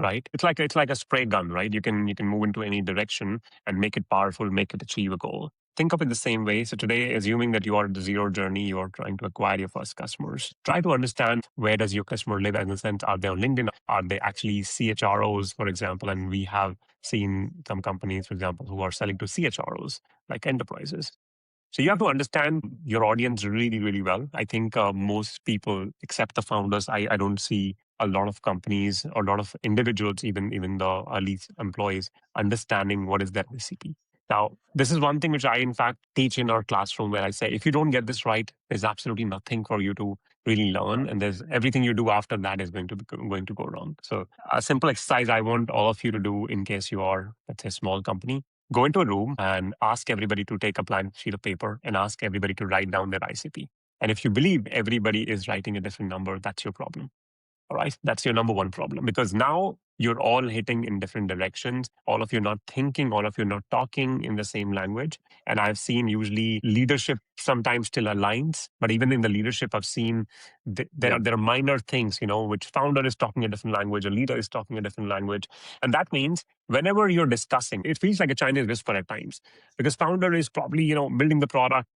Right? It's like a spray gun, right? You can move into any direction and make it powerful, make it achieve a goal. Think of it the same way. So today, assuming that you are at the zero journey, you are trying to acquire your first customers. Try to understand where does your customer live in the sense, are they on LinkedIn? Are they actually CHROs, for example? And we have seen some companies, for example, who are selling to CHROs, like enterprises. So you have to understand your audience really, really well. I think most people, except the founders, I don't see a lot of companies or a lot of individuals, even the early employees, understanding what is that recipe. Now, this is one thing which I, in fact, teach in our classroom where I say, if you don't get this right, there's absolutely nothing for you to really learn. And there's everything you do after that is going to go wrong. So a simple exercise I want all of you to do in case you are, let's say, a small company. Go into a room and ask everybody to take a blank sheet of paper and ask everybody to write down their ICP. And if you believe everybody is writing a different number, that's your problem. All right. That's your number one problem because now you're all hitting in different directions. All of you not thinking, all of you not talking in the same language. And I've seen usually leadership sometimes still aligns, but even in the leadership, I've seen there are minor things, which founder is talking a different language, a leader is talking a different language. And that means whenever you're discussing, it feels like a Chinese whisper at times because founder is probably, building the product,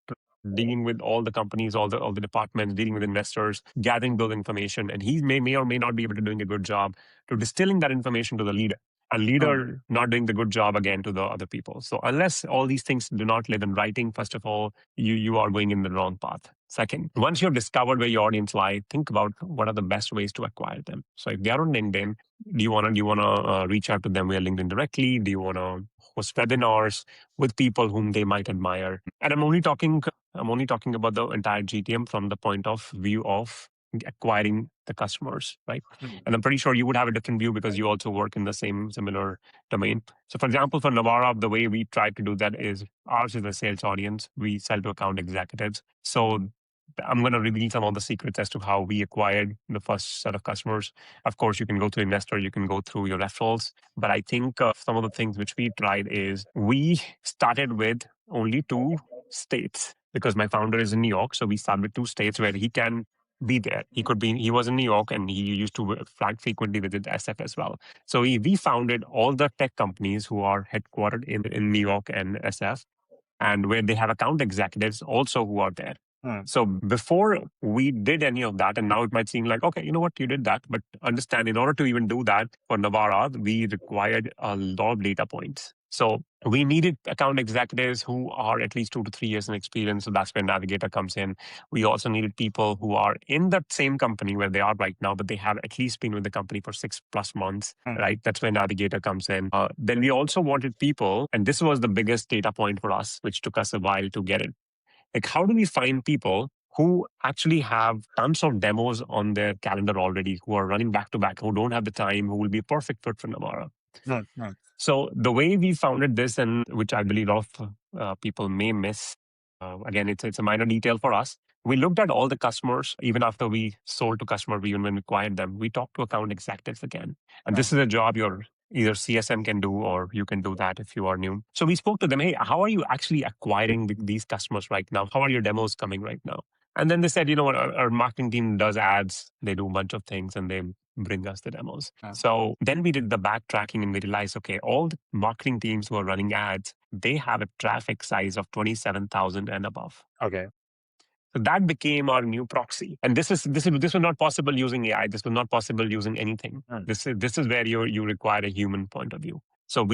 dealing with all the companies, all the departments, dealing with investors, gathering those information. And he may or may not be able to doing a good job to distilling that information to the leader. And leader not doing the good job again to the other people. So unless all these things do not live in writing, first of all, you are going in the wrong path. Second, once you've discovered where your audience lie, think about what are the best ways to acquire them. So if they are on LinkedIn, do you want to reach out to them via LinkedIn directly? Do you want to host webinars with people whom they might admire? And I'm only talking about the entire GTM from the point of view of acquiring the customers, right? And I'm pretty sure you would have a different view because you also work in the similar domain. So for example, for Nevara, the way we try to do that is ours is a sales audience. We sell to account executives. So I'm going to reveal some of the secrets as to how we acquired the first set of customers. Of course, you can go through investor, you can go through your referrals. But I think some of the things which we tried is we started with only 2 states because my founder is in New York. So we started with 2 states where he can be there. He was in New York and he used to frequently visit SF as well. So we founded all the tech companies who are headquartered in New York and SF and where they have account executives also who are there. So before we did any of that, and now it might seem like, okay, you know what, you did that. But understand, in order to even do that for Nevara, we required a lot of data points. So we needed account executives who are at least 2 to 3 years in experience. So that's where Navigator comes in. We also needed people who are in that same company where they are right now, but they have at least been with the company for 6+ months, right? That's where Navigator comes in. Then we also wanted people, and this was the biggest data point for us, which took us a while to get it. Like, how do we find people who actually have tons of demos on their calendar already, who are running back to back, who don't have the time, who will be a perfect fit for Nevara? So the way we founded this, and which I believe a lot of people may miss, again, it's a minor detail for us. We looked at all the customers, even after we sold to customer, even when we acquired them, we talked to account executives again. And this is a job your either CSM can do or you can do that if you are new. So we spoke to them, hey, how are you actually acquiring these customers right now? How are your demos coming right now? And then they said, you know what, our marketing team does ads, they do a bunch of things and they bring us the demos. So then we did the backtracking and we realized, okay, all the marketing teams who are running ads, they have a traffic size of 27,000 and above. Okay. So that became our new proxy. And this was not possible using AI. This was not possible using anything. This is where you require a human point of view. So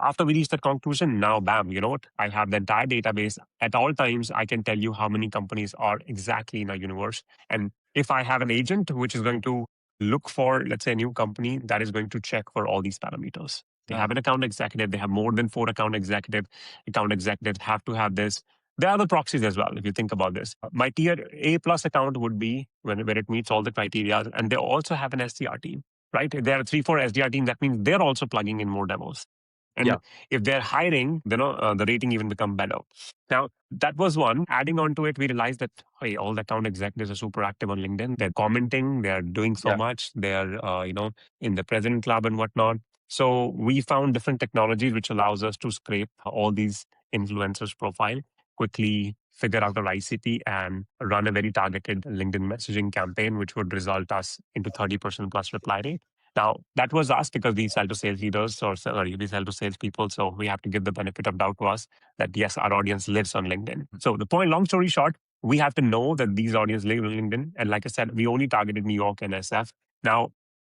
after we reached that conclusion, now bam, you know what? I have the entire database. At all times, I can tell you how many companies are exactly in our universe. And if I have an agent which is going to look for, let's say, a new company, that is going to check for all these parameters. They have an account executive. They have more than 4 account executive. Account executives have to have this. There are other proxies as well, if you think about this. My tier A plus account would be where it meets all the criteria, and they also have an SDR team, right? If there are 3, 4 SDR teams, that means they're also plugging in more demos. And if they're hiring, the rating even become better. Now, that was one. Adding on to it, we realized that, hey, all the account executives are super active on LinkedIn. They're commenting, they're doing so much. They're, in the President Club and whatnot. So we found different technologies which allows us to scrape all these influencers' profile, quickly figure out our ICP and run a very targeted LinkedIn messaging campaign, which would result us into 30% plus reply rate. Now, that was us because we sell to sales leaders or sorry, we sell to salespeople. So we have to give the benefit of doubt to us that yes, our audience lives on LinkedIn. So the point, long story short, we have to know that these audience live on LinkedIn. And like I said, we only targeted New York and SF. Now,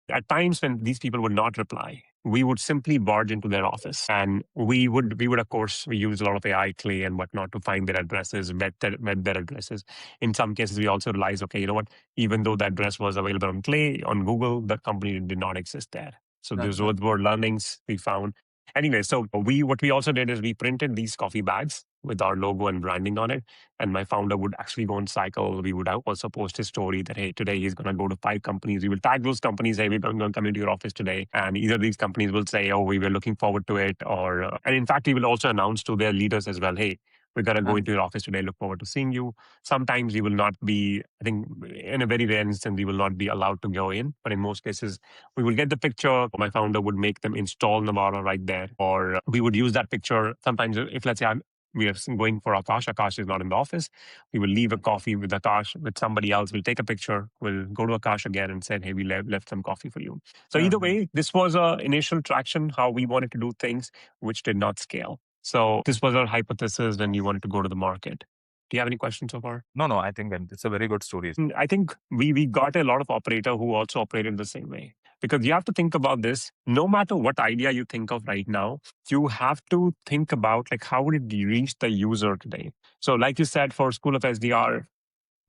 at times when these people would not reply, we would simply barge into their office and we would of course, we use a lot of AI clay and whatnot to find their addresses, vet their addresses. In some cases, we also realize, okay, you know what, even though that address was available on clay, on Google, the company did not exist there. So those were learnings we found. Anyway, so what we also did is we printed these coffee bags with our logo and branding on it. And my founder would actually go on cycle. We would also post his story that, hey, today he's going to go to 5 companies. We will tag those companies, hey, we're going to come into your office today. And either these companies will say, oh, we were looking forward to it. Or, and in fact, he will also announce to their leaders as well, hey, we're going to go into your office today. Look forward to seeing you. Sometimes we will not be, I think in a very rare instance, we will not be allowed to go in. But in most cases, we will get the picture. My founder would make them install Nevara right there. Or we would use that picture. Sometimes if let's say we are going for Aakash. Aakash is not in the office. We will leave a coffee with Aakash, with somebody else. We'll take a picture. We'll go to Aakash again and say, hey, we left some coffee for you. So either way, this was our initial traction, how we wanted to do things, which did not scale. So this was our hypothesis when we wanted to go to the market. Do you have any questions so far? No, I think it's a very good story. I think we got a lot of operator who also operated the same way. Because you have to think about this, no matter what idea you think of right now, you have to think about like how would it reach the user today. So like you said, for School of SDR,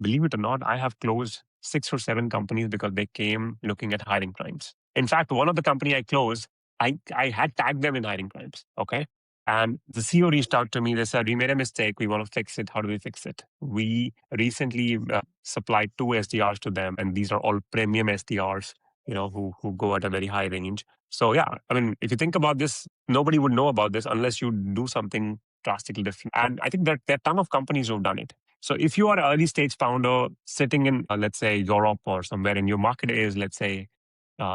believe it or not, I have closed 6 or 7 companies because they came looking at hiring crimes. In fact, one of the company I closed, I had tagged them in hiring crimes. Okay. And the CEO reached out to me. They said, we made a mistake. We want to fix it. How do we fix it? We recently supplied 2 SDRs to them. And these are all premium SDRs, who go at a very high range. So yeah, I mean, if you think about this, nobody would know about this unless you do something drastically different. And I think that there are a ton of companies who've done it. So if you are an early stage founder sitting in, let's say, Europe or somewhere, and your market is, let's say,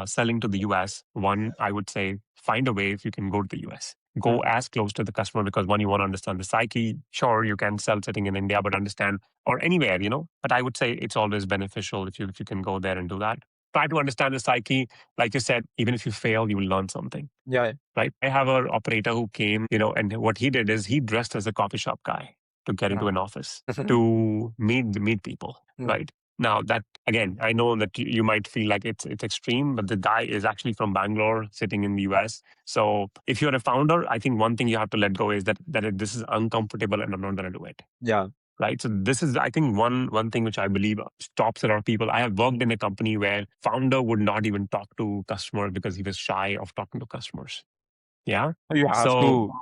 selling to the US, one, I would say, find a way if you can go to the US. Go as close to the customer because one, you want to understand the psyche. Sure, you can sell sitting in India, but understand, or anywhere, But I would say it's always beneficial if you can go there and do that. Try to understand the psyche. Like you said, even if you fail, you will learn something. Yeah. Right? I have an operator who came, and what he did is he dressed as a coffee shop guy to get into an office to meet people, right? Now that, again, I know that you might feel like it's extreme, but the guy is actually from Bangalore sitting in the US. So if you're a founder, I think one thing you have to let go is that this is uncomfortable and I'm not going to do it. Yeah. Right. So this is, I think, one thing which I believe stops a lot of people. I have worked in a company where founder would not even talk to customers because he was shy of talking to customers. Yeah. You have to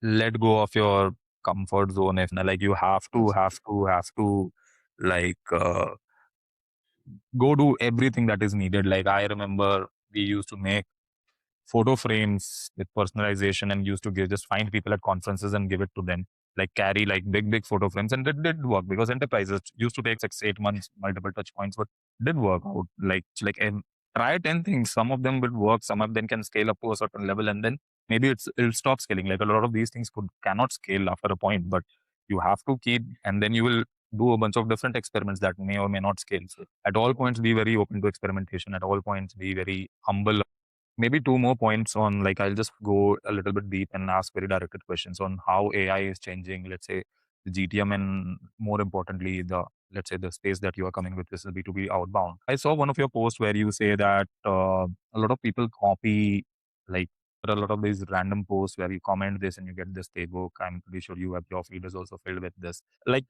let go of your comfort zone. If like you have to like go do everything that is needed. Like I remember we used to make photo frames with personalization and used to just find people at conferences and give it to them. Like carry like big photo frames, and it did work because enterprises used to take 6-8 months, multiple touch points, but did work out. Like try 10 things. Some of them will work, some of them can scale up to a certain level, and then maybe it'll stop scaling. Like a lot of these things cannot scale after a point, but you have to keep, and then you will do a bunch of different experiments that may or may not scale. So at all points, be very open to experimentation. At all points, be very humble. Maybe 2 more points on, like, I'll just go a little bit deep and ask very directed questions on how AI is changing, let's say, the GTM, and more importantly, let's say the space that you are coming with, this is B2B outbound. I saw one of your posts where you say that a lot of people copy, like, a lot of these random posts where you comment this and you get this playbook. I'm pretty sure your feed is also filled with this. Like,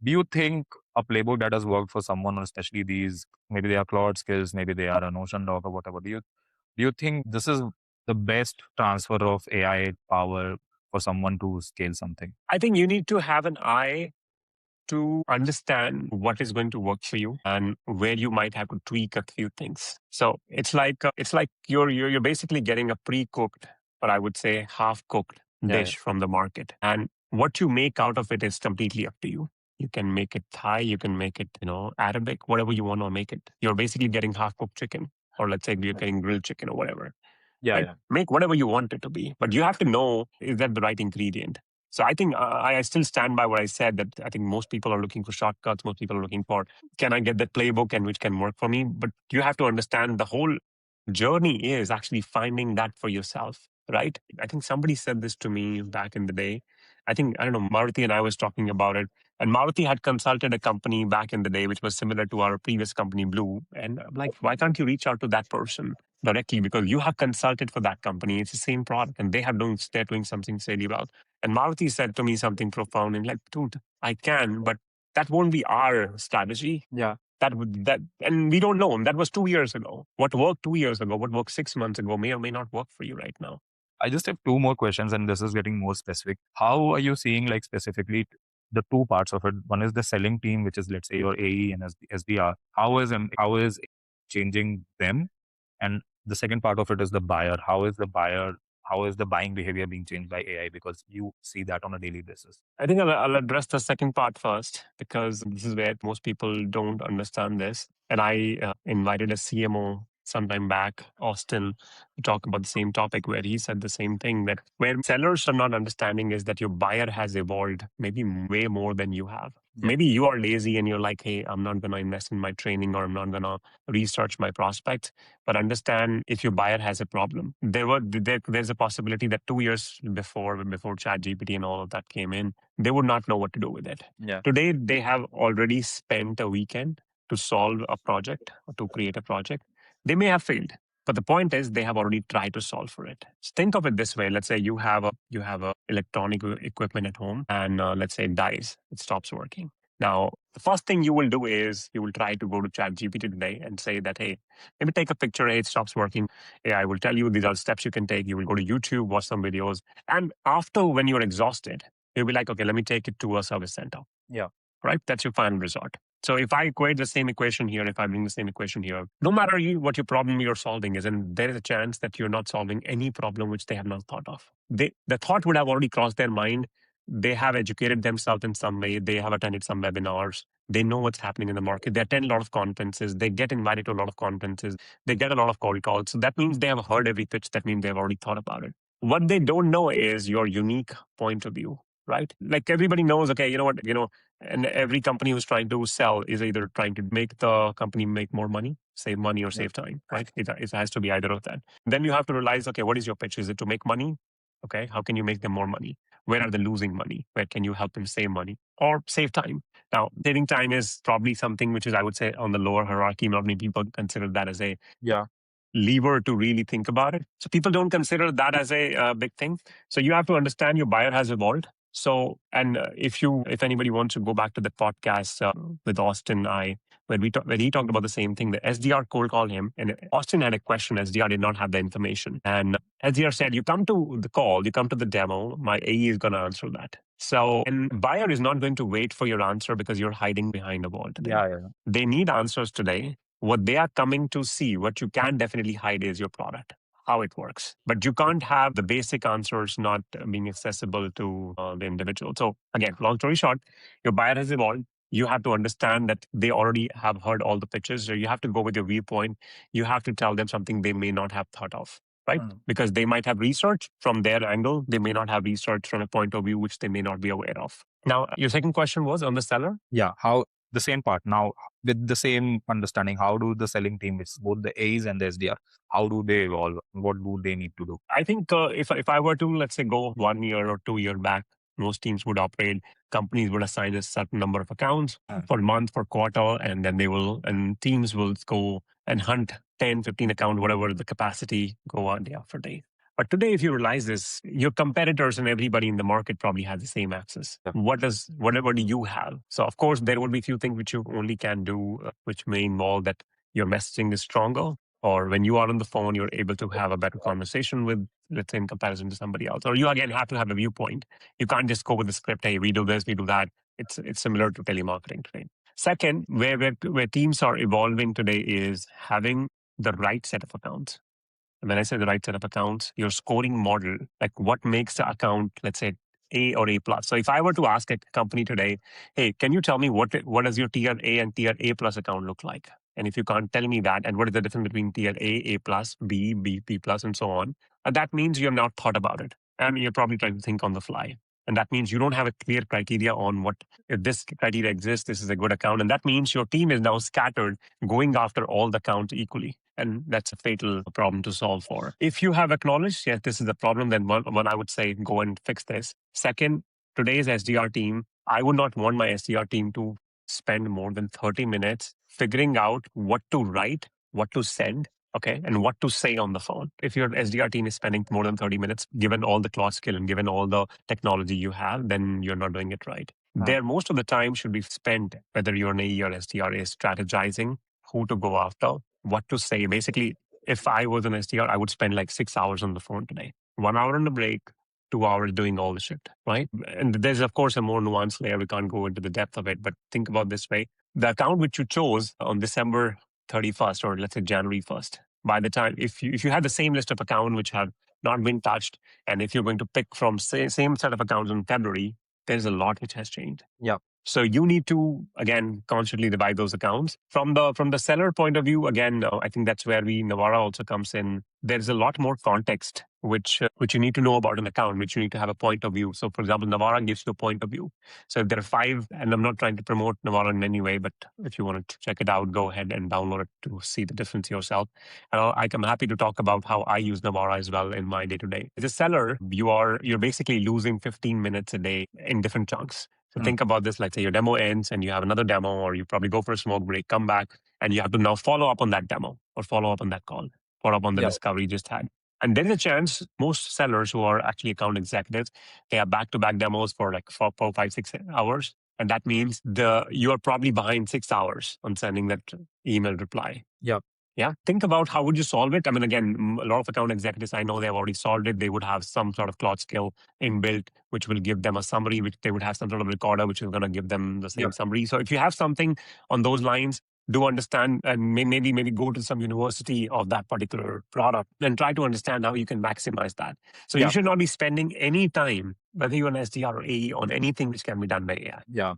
do you think a playbook that has worked for someone, or especially these, maybe they are Claude skills, maybe they are a Notion doc or whatever, do you think this is the best transfer of AI power for someone to scale something? I think you need to have an eye to understand what is going to work for you and where you might have to tweak a few things. So it's like you're basically getting a pre-cooked, or I would say half-cooked dish from the market, and what you make out of it is completely up to you. You can make it Thai, you can make it Arabic, whatever you want to make it. You're basically getting half-cooked chicken, or let's say you're getting grilled chicken or whatever. Right? Make whatever you want it to be, but you have to know, is that the right ingredient? So I think I still stand by what I said, that I think most people are looking for shortcuts. Most people are looking for, can I get that playbook and which can work for me? But you have to understand the whole journey is actually finding that for yourself, right? I think somebody said this to me back in the day. I don't know, Maruti and I was talking about it. And Maruti had consulted a company back in the day, which was similar to our previous company, Blue. And I'm like, why can't you reach out to that person directly? Because you have consulted for that company. It's the same product and they're doing something really well. And Maruti said to me something profound and like, dude, I can, but that won't be our strategy. And we don't know. And that was 2 years ago. What worked 2 years ago, what worked 6 months ago may or may not work for you right now. I just have two more questions, and this is getting more specific. How are you seeing, like, specifically the two parts of it? One is the selling team, which is, let's say, your AE and SDR. How is changing them? And the second part of it is the buyer. How is the buying behavior being changed by AI? Because you see that on a daily basis. I think I'll address the second part first, because this is where most people don't understand this. And I invited a CMO sometime back, Austin, to talk about the same topic, where he said the same thing, that where sellers are not understanding is that your buyer has evolved maybe way more than you have. Maybe you are lazy and you're like, hey, I'm not going to invest in my training, or I'm not going to research my prospects. But understand, if your buyer has a problem, there's a possibility that 2 years before ChatGPT and all of that came in, they would not know what to do with it. Today, they have already spent a weekend to solve a project or to create a project. They may have failed, but the point is they have already tried to solve for it. So think of it this way. Let's say you have a electronic equipment at home, and let's say it dies, it stops working. Now, the first thing you will do is you will try to go to ChatGPT today and say that, hey, maybe take a picture, hey, it stops working. I will tell you these are steps you can take. You will go to YouTube, watch some videos. And after, when you're exhausted, you'll be like, okay, let me take it to a service center. Right? That's your final resort. So if I equate the same equation here, if I bring the same equation here, no matter what your problem you're solving is, and there is a chance that you're not solving any problem which they have not thought of. The thought would have already crossed their mind. They have educated themselves in some way. They have attended some webinars. They know what's happening in the market. They attend a lot of conferences. They get invited to a lot of conferences. They get a lot of cold calls. So that means they have heard every pitch. That means they've already thought about it. What they don't know is your unique point of view, right? Like everybody knows, okay, and every company who's trying to sell is either trying to make the company make more money, save money, or save time, right? It has to be either of that. Then you have to realize, okay, what is your pitch? Is it to make money? Okay, how can you make them more money? Where are they losing money? Where can you help them save money or save time? Now, saving time is probably something which is, I would say, on the lower hierarchy. Not many people consider that as a lever to really think about it. So people don't consider that as a big thing. So you have to understand your buyer has evolved. So, and if anybody wants to go back to the podcast with Austin, where he talked about the same thing, the SDR cold called him, and Austin had a question. SDR did not have the information, and SDR said, "You come to the call, you come to the demo. My AE is going to answer that." So, and buyer is not going to wait for your answer because you're hiding behind a wall today. They need answers today. What they are coming to see, what you can definitely hide is your product, how it works. But you can't have the basic answers not being accessible to the individual. So again, long story short, your buyer has evolved. You have to understand that they already have heard all the pitches. So you have to go with your viewpoint. You have to tell them something they may not have thought of, right? Because they might have research from their angle. They may not have research from a point of view which they may not be aware of. Now, your second question was on the seller? How the same part now, with the same understanding, how do the selling team, which is both the A's and the SDR, how do they evolve? What do they need to do? I think if I were to, let's say, go 1 year or 2 year back, most teams would operate. Companies would assign a certain number of accounts for month, for quarter, and then teams will go and hunt 10, 15 account, whatever the capacity, go on day after day. But today, if you realize this, your competitors and everybody in the market probably has the same access. Whatever do you have? So of course, there will be few things which you only can do, which may involve that your messaging is stronger. or when you are on the phone, you're able to have a better conversation with, let's say, in comparison to somebody else. Or you again have to have a viewpoint. You can't just go with the script. Hey, we do this, we do that. It's similar to telemarketing today. Second, where teams are evolving today is having the right set of accounts. And when I say the right set of accounts, your scoring model, like what makes the account, let's say, A or A plus. So if I were to ask a company today, hey, can you tell me what does your tier A and tier A plus account look like? And if you can't tell me that, and what is the difference between tier A plus, B, B plus, and so on, that means you have not thought about it. And you're probably trying to think on the fly. And that means you don't have a clear criteria on what, if this criteria exists, this is a good account. And that means your team is now scattered, going after all the accounts equally. And that's a fatal problem to solve for. If you have acknowledged, yes, this is a problem, then one I would say, go and fix this. Second, today's SDR team, I would not want my SDR team to spend more than 30 minutes figuring out what to write, what to send, okay, and what to say on the phone. If your SDR team is spending more than 30 minutes, given all the Claude skill and given all the technology you have, then you're not doing it right. There, most of the time should be spent, whether you're an AE or SDR, is strategizing who to go after, what to say. Basically, if I was an SDR, I would spend like 6 hours on the phone today, 1 hour on the break, 2 hours doing all the shit, right? And there's, of course, a more nuanced layer. We can't go into the depth of it, but think about this way. The account which you chose on December 31st, or let's say January 1st, by the time, if you had the same list of accounts which have not been touched, and if you're going to pick from same set of accounts in February, there's a lot which has changed. Yeah. So you need to, again, constantly divide those accounts. From the seller point of view, again, I think that's where Nevara also comes in. There's a lot more context which you need to know about an account, which you need to have a point of view. So, for example, Nevara gives you a point of view. So if there are 5, and I'm not trying to promote Nevara in any way, but if you want to check it out, go ahead and download it to see the difference yourself. And I'm happy to talk about how I use Nevara as well in my day-to-day. As a seller, you're basically losing 15 minutes a day in different chunks. So think about this, like say your demo ends and you have another demo, or you probably go for a smoke break, come back, and you have to now follow up on that demo or follow up on that call, follow up on the discovery you just had. And there is a chance most sellers who are actually account executives, they have back-to-back demos for like 4, 5, 6 hours. And that means you are probably behind 6 hours on sending that email reply. Yeah. Think about how would you solve it. I mean, again, a lot of account executives, I know they've already solved it. They would have some sort of Claude skill inbuilt, which will give them a summary, which they would have some sort of recorder, which is going to give them the same summary. So if you have something on those lines, do understand and maybe go to some university of that particular product and try to understand how you can maximize that. So you should not be spending any time, whether you're an SDR or AE, on anything which can be done by AI.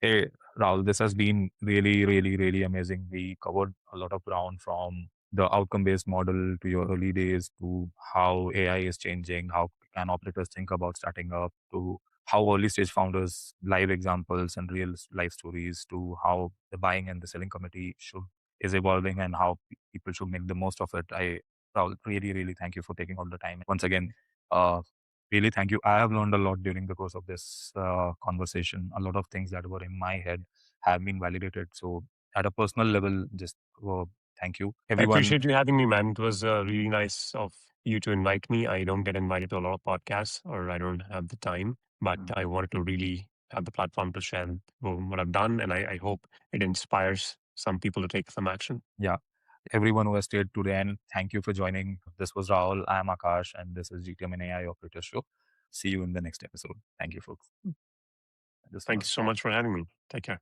Hey, Rahul, this has been really, really, really amazing. We covered a lot of ground, from the outcome-based model to your early days, to how AI is changing, how can operators think about starting up, to how early-stage founders, live examples and real life stories, to how the buying and the selling committee is evolving, and how people should make the most of it. Rahul, really, really thank you for taking all the time. Once again, really, thank you. I have learned a lot during the course of this conversation. A lot of things that were in my head have been validated. So, at a personal level, just thank you. I appreciate you having me, man. It was really nice of you to invite me. I don't get invited to a lot of podcasts, or I don't have the time, but I wanted to really have the platform to share what I've done. And I hope it inspires some people to take some action. Yeah. Everyone who has stayed today, and thank you for joining. This was Rahul. I am Aakash, and this is GTM and AI Operator Show. See you in the next episode. Thank you, folks. Thank you so much for having me. Take care.